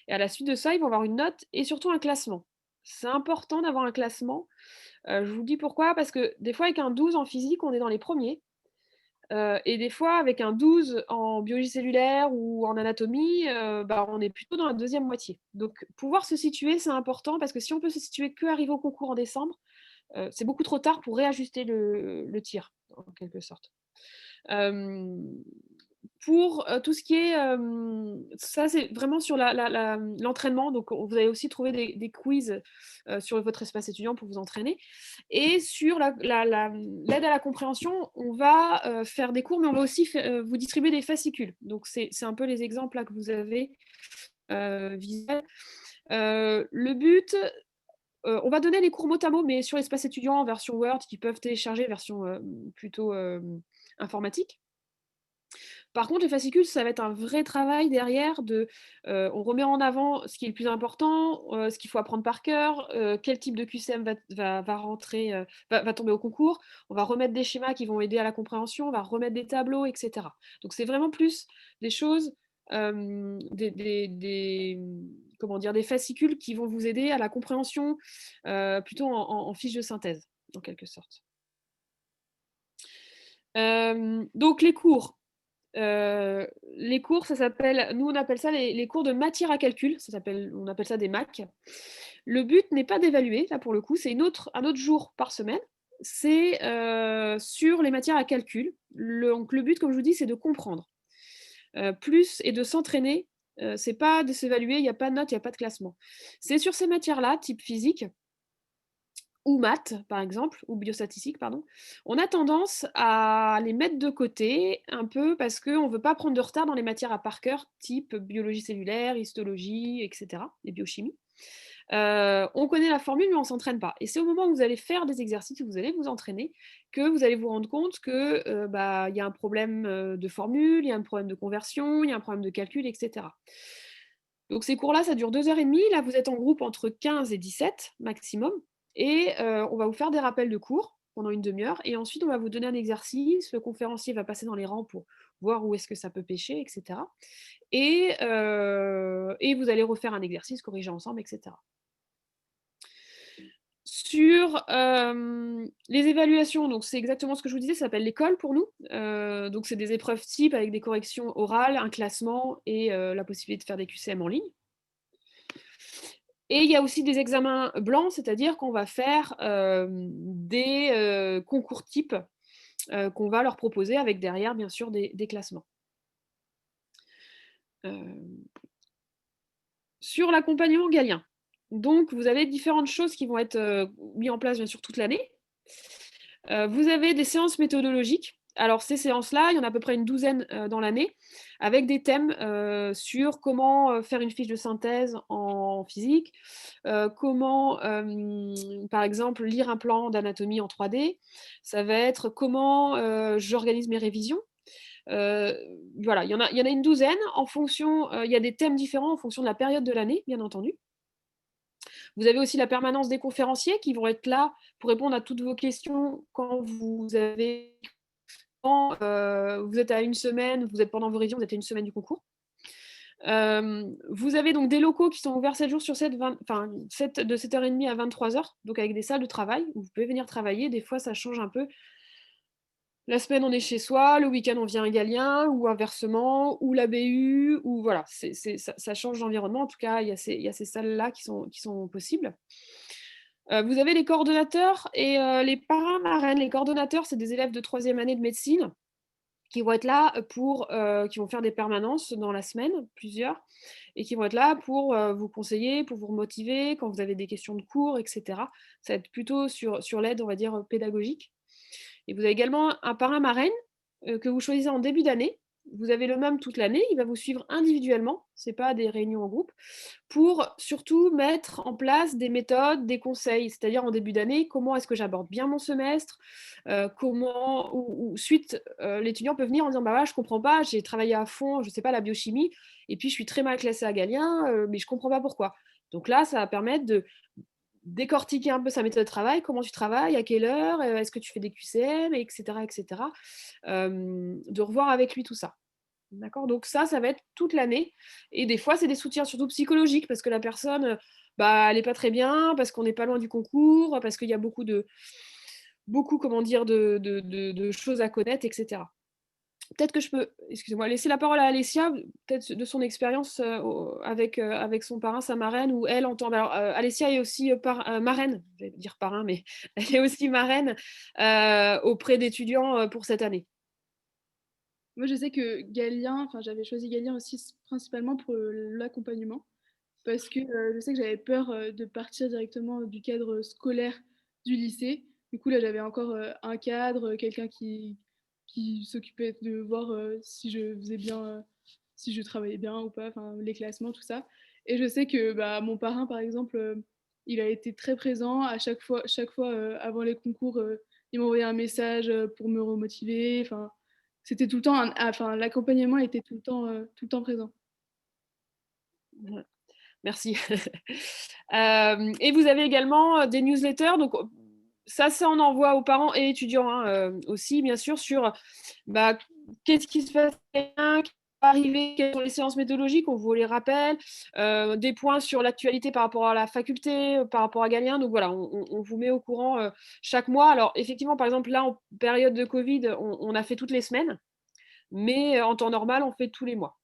et à la suite de ça, ils vont avoir une note et surtout un classement. C'est important d'avoir un classement, je vous dis pourquoi, parce que des fois avec un 12 en physique, on est dans les premiers. Et des fois avec un 12 en biologie cellulaire ou en anatomie, bah, on est plutôt dans la deuxième moitié. Donc pouvoir se situer, c'est important parce que si on peut se situer qu'arrivé au concours en décembre, c'est beaucoup trop tard pour réajuster le tir, en quelque sorte. Hem, pour, tout ce qui est, ça c'est vraiment sur l'entraînement, donc vous allez aussi trouver des quiz, sur votre espace étudiant pour vous entraîner et sur l'aide à la compréhension, on va, faire des cours, mais on va aussi vous distribuer des fascicules. Donc c'est un peu les exemples là que vous avez, visuels. Le but, on va donner les cours mot à mot, mais sur l'espace étudiant en version Word qu'ils peuvent télécharger, version, plutôt, informatique. Par contre, les fascicules, ça va être un vrai travail derrière on remet en avant ce qui est le plus important, ce qu'il faut apprendre par cœur, quel type de QCM va rentrer, va tomber au concours. On va remettre des schémas qui vont aider à la compréhension, on va remettre des tableaux et cetera. Donc c'est vraiment plus des choses, comment dire? Des fascicules qui vont vous aider à la compréhension, plutôt en fiche de synthèse, en quelque sorte. Donc les cours, ça s'appelle nous on appelle ça les cours de matière à calcul, on appelle ça des MAC. Le but n'est pas d'évaluer, là pour le coup, c'est un autre jour par semaine. C'est, sur les matières à calcul. Donc le but, comme je vous dis, c'est de comprendre, plus et de s'entraîner, c'est pas de s'évaluer, il y a pas de notes, il y a pas de classement. C'est sur ces matières-là, type physique, ou maths, par exemple, ou biostatistique, pardon, on a tendance à les mettre de côté un peu parce qu'on ne veut pas prendre de retard dans les matières à par cœur, type biologie cellulaire, histologie, et cetera, et biochimie. On connaît la formule, mais on ne s'entraîne pas. Et c'est au moment où vous allez faire des exercices, où vous allez vous entraîner, que vous allez vous rendre compte que bah, y a un problème de formule, il y a un problème de conversion, il y a un problème de calcul, etc. Donc ces cours-là, ça dure 2 heures et demie. Là, vous êtes en groupe entre 15 et 17 maximum et on va vous faire des rappels de cours pendant une demi-heure et ensuite on va vous donner un exercice. Le conférencier va passer dans les rangs pour voir où est-ce que ça peut pêcher et cetera et vous allez refaire un exercice, corriger ensemble et cetera. Sur, les évaluations, donc c'est exactement ce que je vous disais, ça s'appelle l'école pour nous. Donc c'est des épreuves types avec des corrections orales, un classement et la possibilité de faire des QCM en ligne. Et il y a aussi des examens blancs, c'est-à-dire qu'on va faire, des, concours types, qu'on va leur proposer avec derrière bien sûr des classements. Hem, sur l'accompagnement Galien, donc vous avez différentes choses qui vont être, mis en place bien sûr toute l'année. Vous avez des séances méthodologiques. Alors ces séances-là, il y en a à peu près une douzaine, dans l'année, avec des thèmes, sur comment, faire une fiche de synthèse en physique, comment, par exemple, lire un plan d'anatomie en 3D. Ça va être comment, j'organise mes révisions. Heu, voilà, il y en a une douzaine en fonction, il y a des thèmes différents en fonction de la période de l'année, bien entendu. Vous avez aussi la permanence des conférenciers qui vont être là pour répondre à toutes vos questions quand vous êtes à une semaine, vous êtes pendant vos révisions, vous êtes à une semaine du concours. Vous avez donc des locaux qui sont ouverts 7 jours sur 7, 20 enfin 7 de 7h30 à 23h, donc avec des salles de travail où vous pouvez venir travailler. Des fois, ça change un peu. La semaine, on est chez soi, le week-end, on vient à Galien ou inversement, ou la BU, ou voilà, ça change d'environnement. En tout cas, il y a ces salles-là qui sont possibles. Vous avez les coordonnateurs et les parrains marraines. Les coordonnateurs, c'est des élèves de 3e année de médecine qui vont être là qui vont faire des permanences dans la semaine, plusieurs, et qui vont être là pour, vous conseiller, pour vous remotiver quand vous avez des questions de cours et cetera. Ça va être plutôt sur l'aide, on va dire, pédagogique et vous avez également un parrain marraine, que vous choisissez en début d'année vous avez le même toute l'année, il va vous suivre individuellement, c'est pas des réunions en groupe, pour surtout mettre en place des méthodes, des conseils. C'est-à-dire en début d'année, comment est-ce que j'aborde bien mon semestre? Comment ou suite, l'étudiant peut venir en disant: «Bah, voilà, je comprends pas, j'ai travaillé à fond, je sais pas, la biochimie et puis je suis très mal classée à Galien, mais je comprends pas pourquoi». Donc là, ça va permettre de décortiquer un peu sa méthode de travail, comment tu travailles, à quelle heure, est-ce que tu fais des QCM et cetera et cetera. De revoir avec lui tout ça. D'accord? Donc ça va être toute l'année et des fois, c'est des soutiens surtout psychologiques parce que la personne, bah, elle est pas très bien, parce qu'on n'est pas loin du concours, parce qu'il y a beaucoup, comment dire, de choses à connaître et cetera. Peut-être que je peux, excusez-moi, laisser la parole à Alessia, peut-être de son expérience, avec son parrain, sa marraine, ou elle entend alors, Alessia est aussi, marraine, je vais dire parrain, mais elle est aussi marraine, auprès d'étudiants, pour cette année. Moi, je sais que Galien, enfin, j'avais choisi Galien aussi principalement pour l'accompagnement, parce que je sais que j'avais peur de partir directement du cadre scolaire du lycée. Du coup, là, j'avais encore un cadre, quelqu'un qui s'occupait de voir si je faisais bien, si je travaillais bien ou pas, enfin, les classements, tout ça. Et je sais que bah, mon parrain, par exemple, il a été très présent à chaque fois avant les concours, il m'envoyait un message pour me remotiver. Enfin, c'était tout le temps, enfin, l'accompagnement était tout le temps présent. Mmh. Merci. Et vous avez également, des newsletters, donc ça on envoie aux parents et étudiants, hein, aussi bien sûr sur, bah, qu'est-ce qui se passe bien, qui va arriver, quelles sont les séances méthodologiques, on vous les rappelle, des points sur l'actualité par rapport à la faculté, par rapport à Galien, donc voilà, on vous met au courant, chaque mois. Alors effectivement, par exemple, là, en période de covid, on a fait toutes les semaines, mais en temps normal, on fait tous les mois.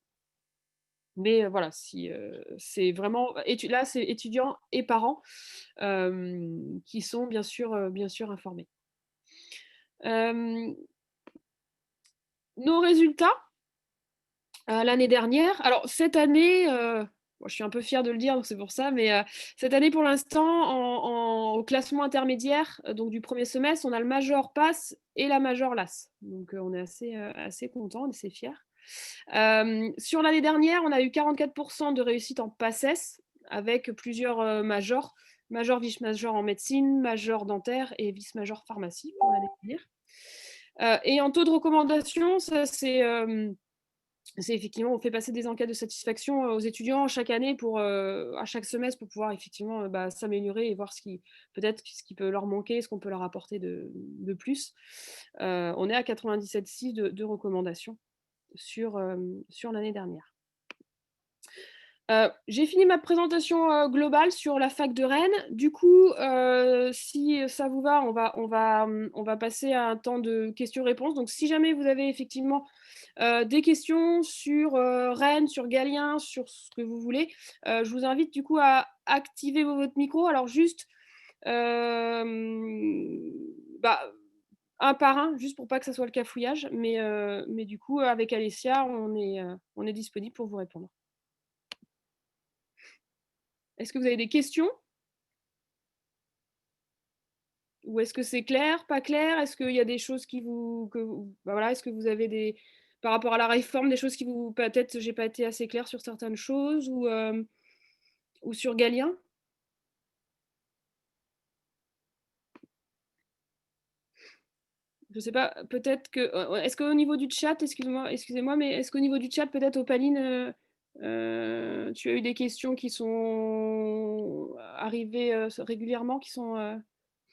Mais voilà, si, c'est vraiment là, c'est étudiants et parents, qui sont bien sûr informés. Hem, nos résultats, l'année dernière, alors cette année, moi je suis un peu fière de le dire, donc c'est pour ça, mais cette année pour l'instant au classement intermédiaire, donc du premier semestre, on a le major pass et la major LAS. Donc on est assez contents, assez fiers. Sur l'année dernière, on a eu 44 de réussite en PACES avec plusieurs, majors. Major, vice-major en médecine, major dentaire et vice-major pharmacie pour l'année dernière. Et en taux de recommandation, ça c'est effectivement, on fait passer des enquêtes de satisfaction, aux étudiants chaque année pour, à chaque semestre pour pouvoir effectivement, bah, s'améliorer et voir peut-être ce qui peut leur manquer, ce qu'on peut leur apporter de plus. On est à 97,6 de recommandations sur l'année dernière. J'ai fini ma présentation, globale sur la fac de Rennes. Du coup, si ça vous va, on va passer à un temps de questions-réponses. Donc si jamais vous avez effectivement, des questions sur, Rennes, sur Galien, sur ce que vous voulez, je vous invite du coup à activer votre micro. Alors juste, bah, un par un, juste pour pas que ça soit le cafouillage, mais du coup, avec Alessia, on est disponible pour vous répondre. Est-ce que vous avez des questions? Ou est-ce que c'est clair, pas clair? Est-ce qu'il y a des choses bah, voilà, est-ce que vous avez des par rapport à la réforme, des choses qui vous peut-être j'ai pas été assez claire sur certaines choses ou sur Galien? Je sais pas, peut-être que, est-ce qu'au niveau du chat, excusez-moi, mais est-ce qu'au niveau du chat, peut-être Opaline, tu as eu des questions qui sont arrivées, régulièrement, qui sont,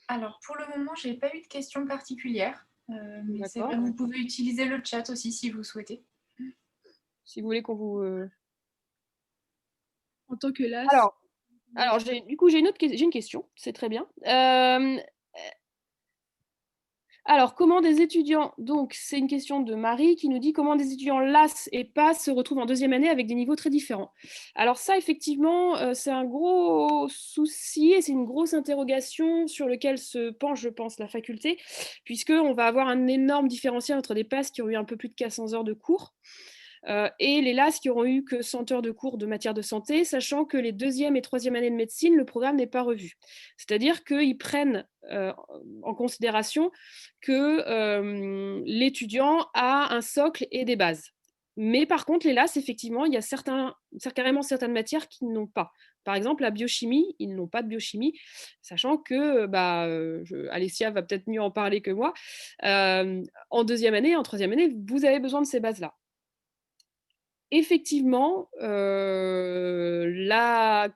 Alors, pour le moment, j'ai pas eu de questions particulières, mais c'est vrai, d'accord. vous pouvez utiliser le chat aussi si vous souhaitez. Si vous voulez qu'on vous, En tant que LAS, alors j'ai une question, c'est très bien. Alors comment des étudiants donc c'est une question de Marie qui nous dit: «Comment des étudiants LAS et PASS se retrouvent en deuxième année avec des niveaux très différents?» Alors ça effectivement, c'est un gros souci et c'est une grosse interrogation sur lequel se penche, je pense, la faculté, puisqu'on va avoir un énorme différentiel entre des PASS qui ont eu un peu plus de 400 heures de cours, et les LAS qui auront eu que 100 heures de cours de matière de santé, sachant que les deuxième et troisième années de médecine, le programme n'est pas revu. C'est-à-dire qu'ils prennent en considération que l'étudiant a un socle et des bases. Mais par contre, les LAS, effectivement, il y a carrément certaines matières qui n'ont pas. Par exemple, la biochimie, ils n'ont pas de biochimie, sachant que, Alessia va peut-être mieux en parler que moi. En deuxième année, en troisième année, vous avez besoin de ces bases-là. Effectivement, la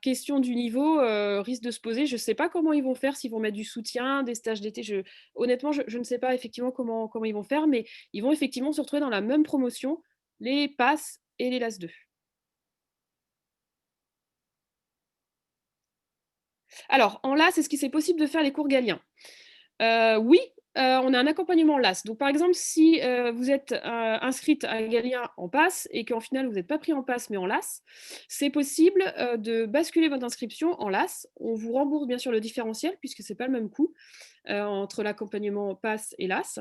question du niveau risque de se poser. Je ne sais pas comment ils vont faire, s'ils vont mettre du soutien, des stages d'été. Honnêtement, je ne sais pas effectivement comment ils vont faire, mais ils vont effectivement se retrouver dans la même promotion, les PASS et les LAS 2. Alors, en LAS, est-ce qu'il c'est possible de faire les cours Galien? Oui, on a un accompagnement LAS. Donc, par exemple, si vous êtes inscrite à Galien en PASS et qu'en final, vous n'êtes pas pris en PASS mais en LAS, c'est possible de basculer votre inscription en LAS. On vous rembourse bien sûr le différentiel puisque ce n'est pas le même coût entre l'accompagnement PASS et LAS.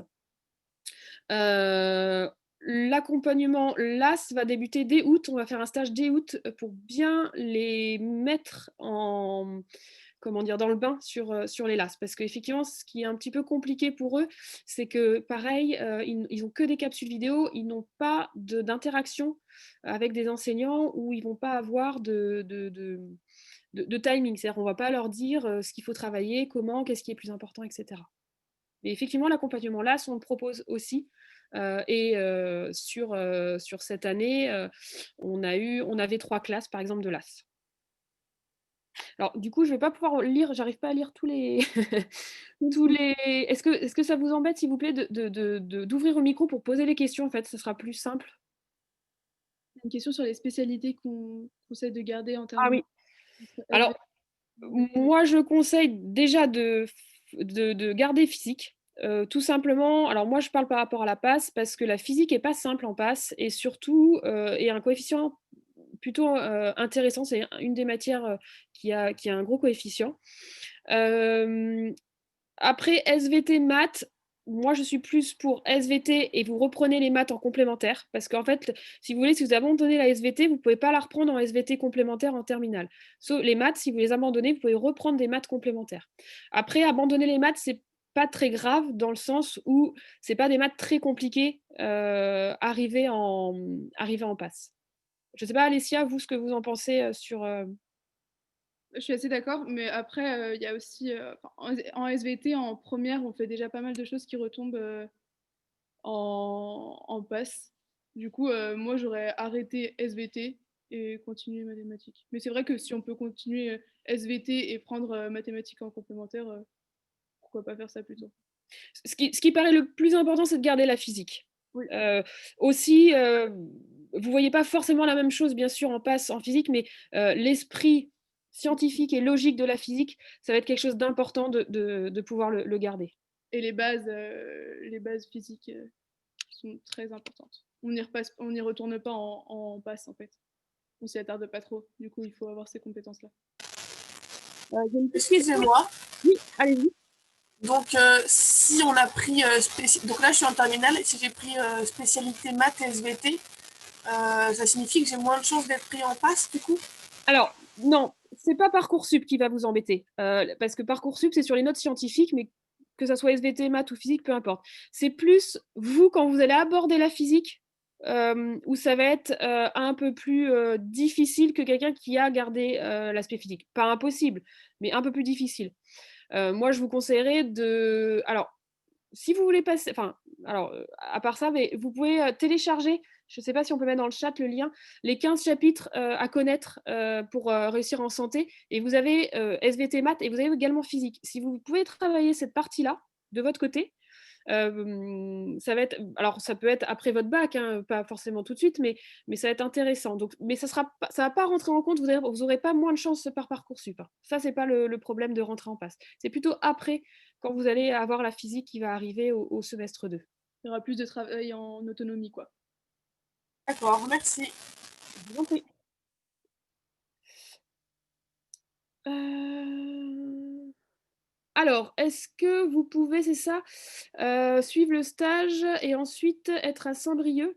L'accompagnement LAS va débuter dès août. On va faire un stage dès août pour bien les mettre en, comment dire, dans le bain sur les LAS. Parce qu'effectivement, ce qui est un petit peu compliqué pour eux, c'est que pareil, ils n'ont que des capsules vidéo, ils n'ont pas d'interaction avec des enseignants où ils ne vont pas avoir de timing. C'est-à-dire qu'on ne va pas leur dire ce qu'il faut travailler, comment, qu'est-ce qui est plus important, etc. Mais effectivement, l'accompagnement LAS, on le propose aussi. Sur cette année, on avait 3 classes, par exemple, de LAS. Alors, du coup, je ne vais pas pouvoir lire, j'arrive pas à lire tous les. Est-ce que ça vous embête, s'il vous plaît, d'ouvrir le micro pour poser les questions? En fait, ce sera plus simple. Une question sur les spécialités qu'on conseille de garder en Ah termes oui. de Alors, moi, je conseille déjà de garder physique. Tout simplement, alors moi je parle par rapport à la passe parce que la physique n'est pas simple en passe et surtout est un coefficient plutôt intéressant. C'est une des matières qui a un gros coefficient. Après SVT maths, moi je suis plus pour SVT et vous reprenez les maths en complémentaire parce qu'en fait, si vous voulez, si vous abandonnez la SVT, vous ne pouvez pas la reprendre en SVT complémentaire en terminale. Sauf les maths, si vous les abandonnez, vous pouvez reprendre des maths complémentaires. Après, abandonner les maths, c'est pas très grave dans le sens où c'est pas des maths très compliquées arriver en passe. Je sais pas, Alessia, vous, ce que vous en pensez sur. Je suis assez d'accord, mais après, il y a aussi, en SVT, en première, on fait déjà pas mal de choses qui retombent en passe. Du coup, moi, j'aurais arrêté SVT et continué mathématiques. Mais c'est vrai que si on peut continuer SVT et prendre mathématiques en complémentaire, pourquoi pas faire ça plutôt? Ce qui paraît le plus important, c'est de garder la physique. Oui. Aussi, vous ne voyez pas forcément la même chose, bien sûr, en passe en physique, mais l'esprit scientifique et logique de la physique, ça va être quelque chose d'important de pouvoir le garder. Et les bases physiques sont très importantes. On n'y retourne pas en passe, en fait. On s'y attarde pas trop. Du coup, il faut avoir ces compétences-là. Excusez-moi. Oui, allez-y. Donc, si on a pris donc là je suis en terminale, et si j'ai pris spécialité maths et SVT, ça signifie que j'ai moins de chances d'être pris en passe du coup? Alors, non, c'est pas Parcoursup qui va vous embêter, parce que Parcoursup, c'est sur les notes scientifiques, mais que ça soit SVT, maths ou physique, peu importe. C'est plus vous, quand vous allez aborder la physique, où ça va être un peu plus difficile que quelqu'un qui a gardé l'aspect physique. Pas impossible, mais un peu plus difficile. Moi, je vous conseillerais de. Alors, si vous voulez passer. Enfin, alors, à part ça, mais vous pouvez télécharger, je ne sais pas si on peut mettre dans le chat le lien, les 15 chapitres à connaître pour réussir en santé. Et vous avez SVT maths et vous avez également physique. Si vous pouvez travailler cette partie-là de votre côté, ça va être. Alors, ça peut être après votre bac, hein, pas forcément tout de suite, mais ça va être intéressant. Donc, mais ça ne va pas rentrer en compte, vous n'aurez pas moins de chance par Parcoursup. Hein. Ça, ce n'est pas le problème de rentrer en passe. C'est plutôt après, quand vous allez avoir la physique qui va arriver au semestre 2. Il y aura plus de travail en autonomie, quoi. D'accord, merci. Je vous en prie. Alors, est-ce que vous pouvez, c'est ça, suivre le stage et ensuite être à Saint-Brieuc?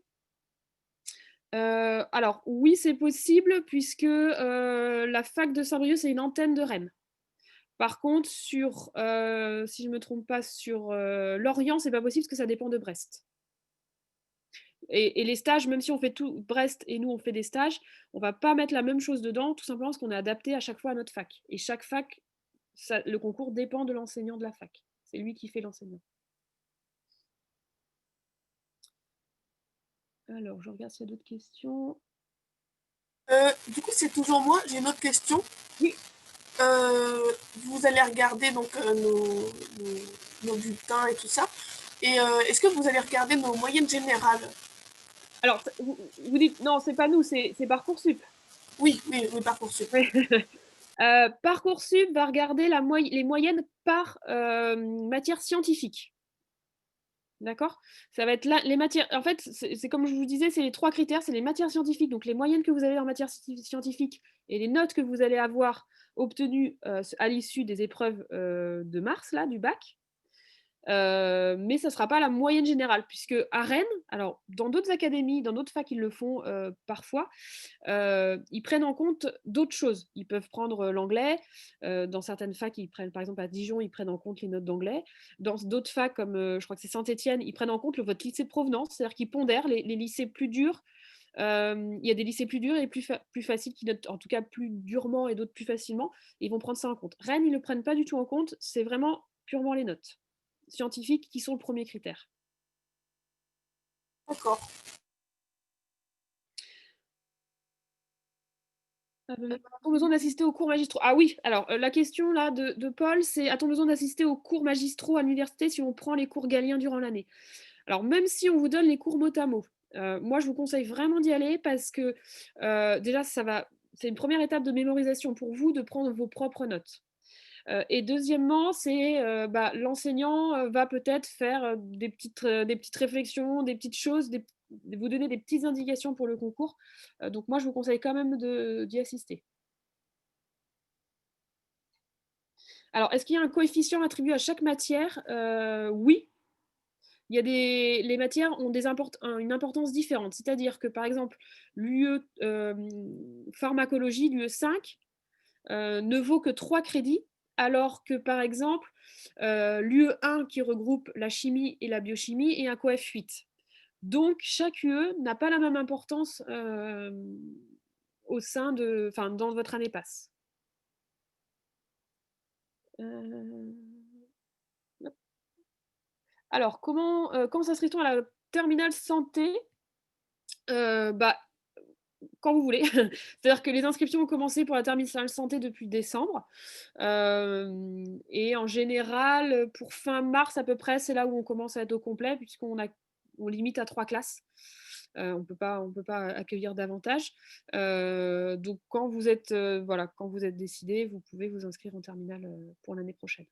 Alors, oui, c'est possible puisque la fac de Saint-Brieuc, c'est une antenne de Rennes. Par contre, si je ne me trompe pas, sur Lorient, c'est pas possible parce que ça dépend de Brest. Et les stages, même si on fait tout Brest et nous, on fait des stages, on va pas mettre la même chose dedans, tout simplement parce qu'on est adapté à chaque fois à notre fac. Et chaque fac, le concours dépend de l'enseignant de la fac. C'est lui qui fait l'enseignement. Alors, je regarde s'il y a d'autres questions. Du coup, c'est toujours moi. J'ai une autre question. Oui. Vous allez regarder donc nos bulletins et tout ça. Et est-ce que vous allez regarder nos moyennes générales? Alors, vous dites, non, c'est pas nous, c'est Parcoursup. Oui, Parcoursup. Parcoursup va regarder les moyennes par matière scientifique. D'accord? Ça va être là, les matières. En fait, c'est comme je vous disais, c'est les 3 critères, c'est les matières scientifiques, donc les moyennes que vous avez en matière scientifique et les notes que vous allez avoir obtenues à l'issue des épreuves de mars, là, du bac. Mais ça ne sera pas la moyenne générale, puisque à Rennes, alors dans d'autres académies, dans d'autres facs, ils le font parfois, ils prennent en compte d'autres choses. Ils peuvent prendre l'anglais. Dans certaines facs, ils prennent, par exemple à Dijon, ils prennent en compte les notes d'anglais. Dans d'autres facs, comme je crois que c'est Saint-Étienne, ils prennent en compte votre lycée de provenance, c'est-à-dire qu'ils pondèrent les lycées plus durs. Il y a des lycées plus durs et plus faciles qui notent en tout cas plus durement et d'autres plus facilement. Ils vont prendre ça en compte. Rennes, ils ne le prennent pas du tout en compte. C'est vraiment purement les notes scientifiques qui sont le premier critère. D'accord. A-t-on besoin d'assister aux cours magistraux? Ah oui, alors la question là de Paul, c'est a-t-on besoin d'assister aux cours magistraux à l'université si on prend les cours Galien durant l'année? Alors même si on vous donne les cours mot à mot, moi je vous conseille vraiment d'y aller parce que déjà c'est une première étape de mémorisation pour vous de prendre vos propres notes. Et deuxièmement, c'est l'enseignant va peut-être faire des petites réflexions, des petites choses, vous donner des petites indications pour le concours. Donc moi, je vous conseille quand même d'y assister. Alors, est-ce qu'il y a un coefficient attribué à chaque matière? Oui. Il y a les matières ont une importance différente. C'est-à-dire que, par exemple, l'UE pharmacologie, l'UE 5, ne vaut que 3 crédits, alors que par exemple, l'UE1 qui regroupe la chimie et la biochimie est un coef 8. Donc chaque UE n'a pas la même importance dans votre année passe. Alors, quand s'inscrit-on à la terminale santé? Quand vous voulez. C'est-à-dire que les inscriptions ont commencé pour la terminale santé depuis décembre. Et en général, pour fin mars à peu près, c'est là où on commence à être au complet, puisqu'on limite à 3 classes. On ne peut pas accueillir davantage. Donc quand vous êtes décidé, vous pouvez vous inscrire en terminale pour l'année prochaine.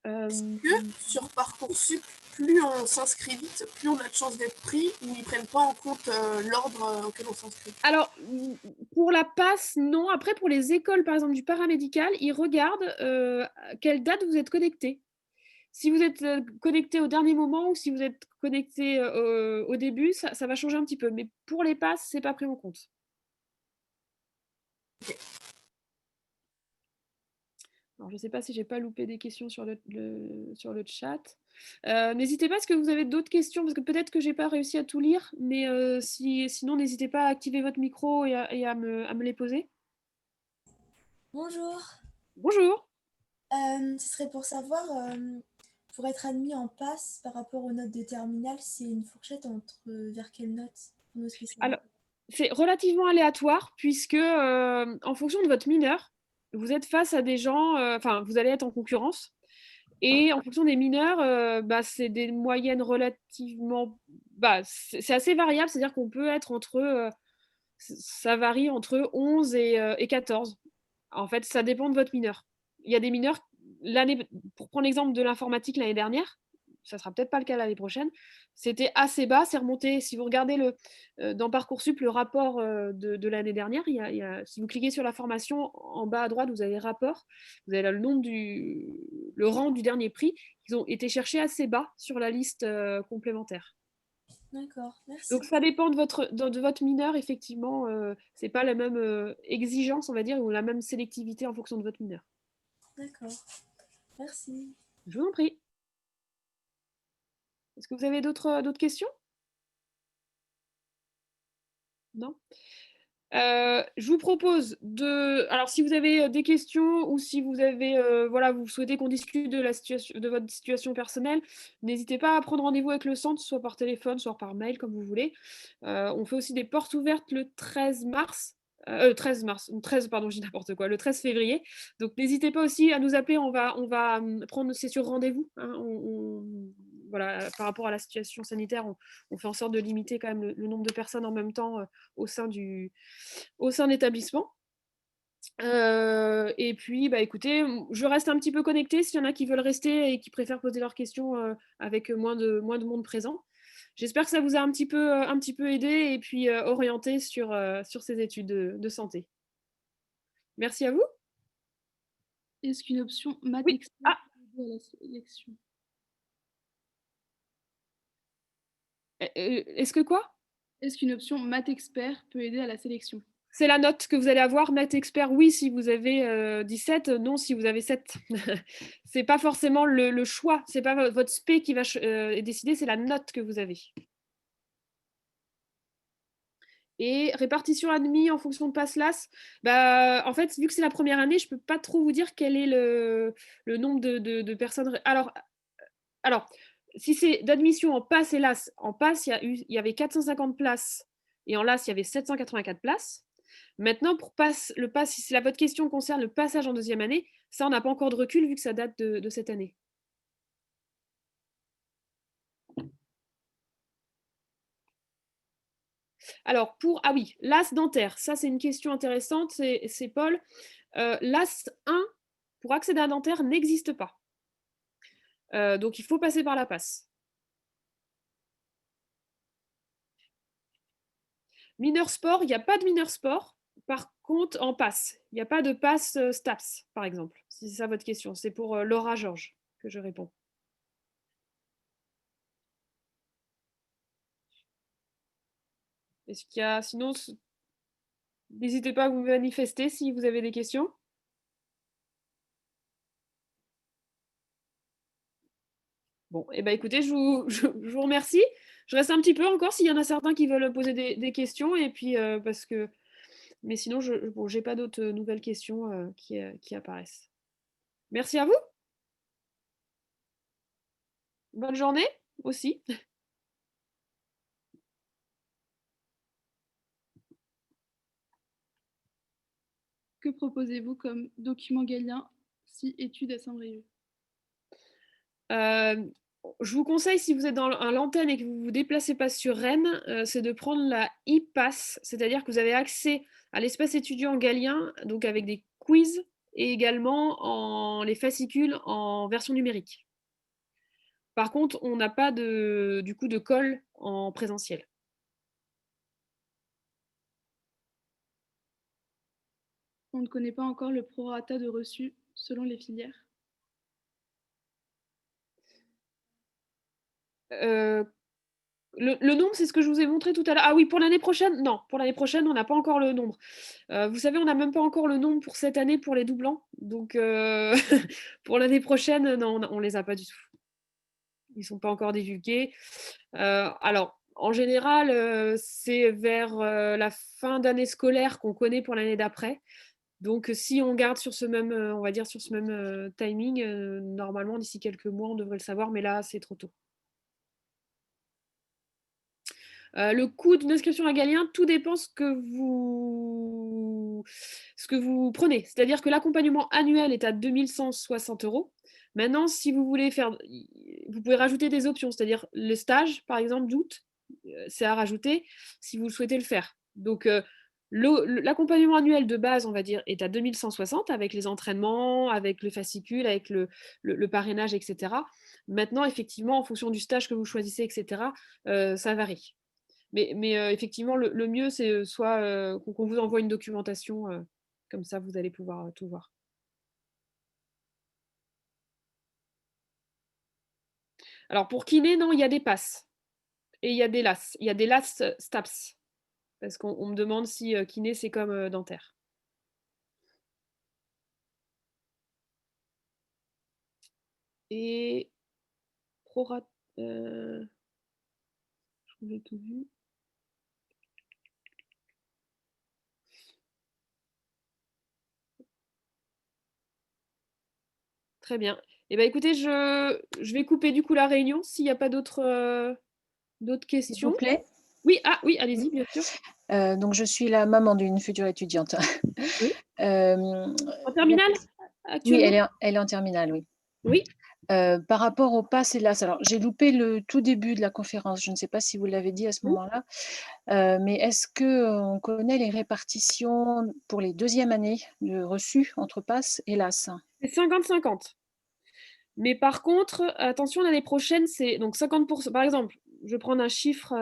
Est-ce que sur Parcoursup, plus on s'inscrit vite, plus on a de chances d'être pris, ou ils ne prennent pas en compte l'ordre auquel on s'inscrit? Alors, pour la passe, non. Après, pour les écoles, par exemple, du paramédical, ils regardent à quelle date vous êtes connecté. Si vous êtes connecté au dernier moment ou si vous êtes connecté au début, ça va changer un petit peu. Mais pour les passes, c'est pas pris en compte. Alors, je ne sais pas si j'ai pas loupé des questions sur le chat. N'hésitez pas, est-ce que vous avez d'autres questions? Parce que peut-être que j'ai pas réussi à tout lire, mais sinon, n'hésitez pas à activer votre micro et à me les poser. Bonjour. Bonjour. Ce serait pour savoir, pour être admis en passe par rapport aux notes de terminale, c'est une fourchette vers quelle note pour nos spécialités? Alors, c'est relativement aléatoire puisque en fonction de votre mineur, vous êtes face à des gens, vous allez être en concurrence. Et en fonction des mineurs, c'est des moyennes relativement... c'est assez variable, c'est-à-dire qu'on peut être ça varie entre 11 et 14. En fait, ça dépend de votre mineur. Il y a des mineurs, pour prendre l'exemple de l'informatique l'année dernière, ça ne sera peut-être pas le cas l'année prochaine, c'était assez bas, c'est remonté. Si vous regardez dans Parcoursup le rapport de l'année dernière, si vous cliquez sur la formation, en bas à droite, vous avez rapport, vous avez là le rang du dernier prix. Ils ont été cherchés assez bas sur la liste complémentaire. D'accord, merci. Donc ça dépend de votre mineur, effectivement. C'est pas la même exigence, on va dire, ou la même sélectivité en fonction de votre mineur. D'accord, merci. Je vous en prie. Est-ce que vous avez d'autres questions? Non? Je vous propose alors si vous avez, des questions ou si vous avez, voilà, vous souhaitez qu'on discute de votre situation personnelle, n'hésitez pas à prendre rendez-vous avec le centre, soit par téléphone, soit par mail, comme vous voulez. On fait aussi des portes ouvertes le 13 mars, 13 mars, 13 pardon, je dis n'importe quoi, le 13 février. Donc n'hésitez pas aussi à nous appeler, on va prendre c'est sur rendez-vous, hein, voilà, par rapport à la situation sanitaire, on fait en sorte de limiter quand même le nombre de personnes en même temps, au sein de l'établissement. Et puis, bah, écoutez, je reste un petit peu connectée s'il y en a qui veulent rester et qui préfèrent poser leurs questions avec moins de monde présent. J'espère que ça vous a un petit peu aidé et puis orienté sur ces études de santé. Merci à vous. Est-ce qu'une option maths Oui. expert Ah, peut aider à la sélection? est-ce que quoi? Est-ce qu'une option maths expert peut aider à la sélection? C'est la note que vous allez avoir. Maths expert, oui, si vous avez 17, non, si vous avez 7. C'est pas forcément le choix, c'est pas votre spé qui va décider, c'est la note que vous avez. Et répartition admis en fonction de passe-LAS, bah, en fait, vu que c'est la première année, je ne peux pas trop vous dire quel est le nombre de personnes. Alors, si c'est d'admission en passe et LAS, en passe, il y avait 450 places et en LAS, il y avait 784 places. Maintenant, pour le pass, si votre question concerne le passage en deuxième année, ça, on n'a pas encore de recul vu que ça date de cette année. Alors, ah oui, l'AS dentaire, ça c'est une question intéressante, c'est Paul. L'AS 1, pour accéder à un dentaire, n'existe pas. Donc, il faut passer par la passe. Mineur sport, il n'y a pas de mineur sport. Par contre, en passe, il n'y a pas de passe STAPS, par exemple, si c'est ça votre question. C'est pour Laura Georges que je réponds. Est-ce qu'il y a... Sinon, n'hésitez pas à vous manifester si vous avez des questions. Bon, et ben écoutez, je vous remercie. Je reste un petit peu encore s'il y en a certains qui veulent poser des questions. Et puis, parce que... Mais sinon, bon, j'ai pas d'autres nouvelles questions qui apparaissent. Merci à vous. Bonne journée aussi. Que proposez-vous comme document galien si études à Saint-Brieuc? Je vous conseille, si vous êtes dans un Lanterne et que vous vous déplacez pas sur Rennes, c'est de prendre la e-pass, c'est-à-dire que vous avez accès à l'espace étudiant galien, donc avec des quiz et également les fascicules en version numérique. Par contre, on n'a pas du coup de colle en présentiel. On ne connaît pas encore le prorata de reçus selon les filières. Le nombre, c'est ce que je vous ai montré tout à l'heure. Ah oui, pour l'année prochaine, non. Pour l'année prochaine, on n'a pas encore le nombre. Vous savez, on n'a même pas encore le nombre pour cette année pour les doublants. Donc, pour l'année prochaine, non, on ne les a pas du tout. Ils ne sont pas encore divulgués. Alors, en général, c'est vers la fin d'année scolaire qu'on connaît pour l'année d'après. Donc, si on garde sur ce même, on va dire sur ce même timing, normalement, d'ici quelques mois, on devrait le savoir, mais là, c'est trop tôt. Le coût d'une inscription à Galien, tout dépend ce que vous prenez. C'est-à-dire que l'accompagnement annuel est à 2160 €. Maintenant, si vous voulez faire, vous pouvez rajouter des options, c'est-à-dire le stage, par exemple, d'août, c'est à rajouter si vous souhaitez le faire. Donc, l'accompagnement annuel de base, on va dire, est à 2160 avec les entraînements, avec le fascicule, avec le parrainage, etc. Maintenant, effectivement, en fonction du stage que vous choisissez, etc., ça varie. Mais effectivement, le mieux, c'est soit qu'on vous envoie une documentation, comme ça vous allez pouvoir tout voir. Alors pour kiné, non, il y a des passes et il y a des LAS. Il y a des LAS STAPS, parce qu'on me demande si kiné, c'est comme dentaire. Et Je crois que j'ai tout vu. Très bien. Eh ben, écoutez, je vais couper du coup la réunion s'il n'y a pas d'autres S'il vous questions. plaît. Oui, oui, allez-y, bien sûr. Donc, je suis la maman d'une future étudiante. Oui. Euh, En terminale Oui, actuellement? elle est en terminale, oui. Oui. Par rapport au pass hélas, alors j'ai loupé le tout début de la conférence, je ne sais pas si vous l'avez dit à ce Oui. moment-là, mais est-ce qu'on connaît les répartitions pour les deuxièmes années de reçus entre pass hélas? C'est 50-50. Mais par contre, attention, l'année prochaine, c'est donc 50%. Par exemple, je vais prendre un chiffre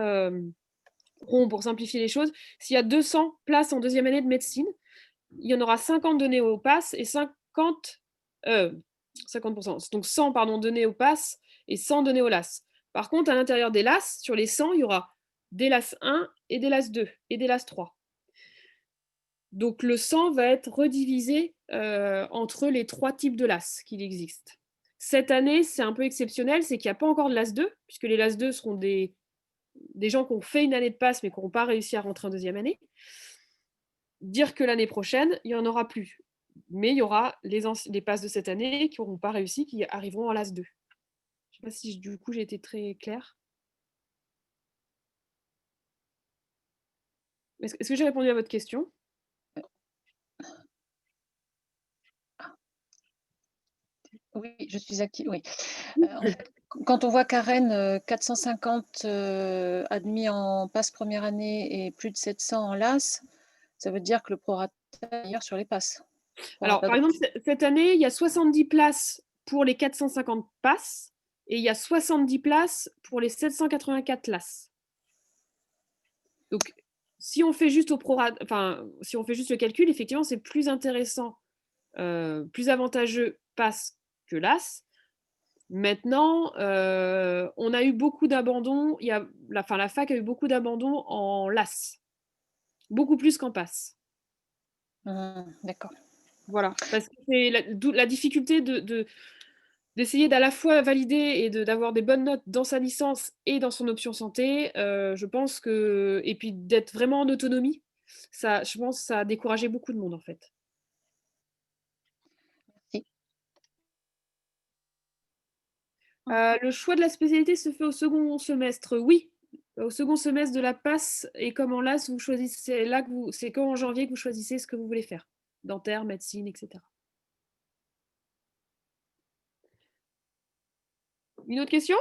rond pour simplifier les choses. S'il y a 200 places en deuxième année de médecine, il y en aura 50 données au pass et 50%. Donc 100 pardon, données au pass et 100 données au LAS. Par contre, à l'intérieur des LAS, sur les 100, il y aura des LAS 1 et des LAS 2 et des LAS 3. Donc le 100 va être redivisé entre les 3 types de LAS qu'il existe. Cette année, c'est un peu exceptionnel, c'est qu'il n'y a pas encore de LAS 2, puisque les LAS 2 seront des gens qui ont fait une année de pass mais qui n'auront pas réussi à rentrer en deuxième année. Dire que l'année prochaine, il n'y en aura plus. Mais il y aura les passes de cette année qui n'auront pas réussi, qui arriveront en LAS 2. Je ne sais pas si du coup j'ai été très claire. Est-ce que j'ai répondu à votre question? Oui, je suis active, oui. En fait, quand on voit Karen, 450 admis en passe première année et plus de 700 en LAS, ça veut dire que le prorata est meilleur sur les passes. Alors, par exemple, cette année, il y a 70 places pour les 450 passes et il y a 70 places pour les 784 LAS. Donc, si on fait juste si on fait juste le calcul, effectivement, c'est plus intéressant, plus avantageux pass que LAS. Maintenant, on a eu beaucoup d'abandons. La fac a eu beaucoup d'abandons en LAS, beaucoup plus qu'en pass. D'accord. Voilà, parce que c'est la difficulté d'essayer d'à la fois valider et d'avoir des bonnes notes dans sa licence et dans son option santé. Je pense que et puis d'être vraiment en autonomie, je pense que ça a découragé beaucoup de monde en fait. Merci. Le choix de la spécialité se fait au second semestre, oui. Au second semestre de la passe et comme en LAS, vous choisissez c'est qu'en janvier que vous choisissez ce que vous voulez faire. Dentaire, médecine, etc. Une autre question?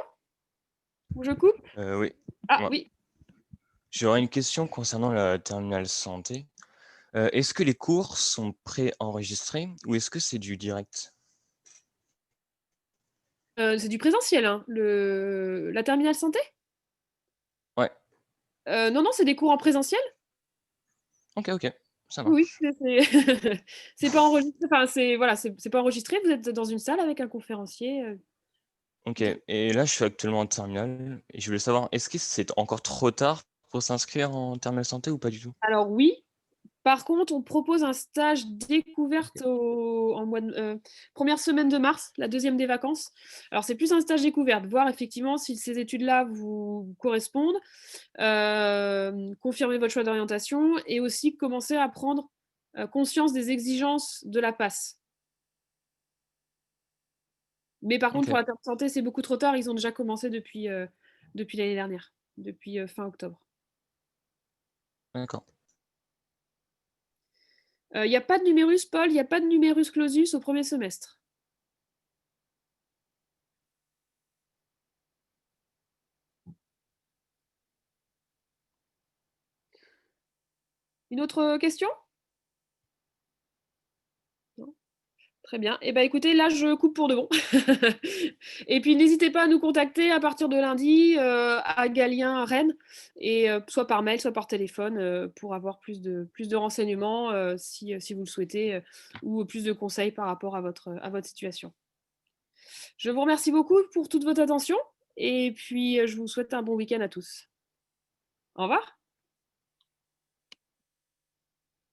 Ou je coupe? Oui. Ah Ouais. oui. J'aurais une question concernant la terminale santé. Est-ce que les cours sont pré-enregistrés ou est-ce que c'est du direct? C'est du présentiel, hein, la terminale santé? Ouais. Non, c'est des cours en présentiel. Ok, ça Oui, marche. c'est pas enregistré. Enfin, c'est pas enregistré. Vous êtes dans une salle avec un conférencier. Ok, et là je suis actuellement en terminale et je voulais savoir, est-ce que c'est encore trop tard pour s'inscrire en terminale santé ou pas du tout? Alors oui. Par contre, on propose un stage découverte en première semaine de mars, la deuxième des vacances. Alors, c'est plus un stage découverte, voir effectivement si ces études-là vous correspondent, confirmer votre choix d'orientation et aussi commencer à prendre conscience des exigences de la passe. Mais par contre, Ok, pour la terre de santé, c'est beaucoup trop tard. Ils ont déjà commencé depuis l'année dernière, depuis fin octobre. d'accord. Il n'y a pas de numérus, Paul, il n'y a pas de numérus clausus au premier semestre. Une autre question? Non. Très bien. Eh ben, écoutez, là, je coupe pour de bon. Et puis, n'hésitez pas à nous contacter à partir de lundi à Galien, à Rennes, et soit par mail, soit par téléphone, pour avoir plus de renseignements si vous le souhaitez, ou plus de conseils par rapport à votre situation. Je vous remercie beaucoup pour toute votre attention, et puis je vous souhaite un bon week-end à tous. Au revoir.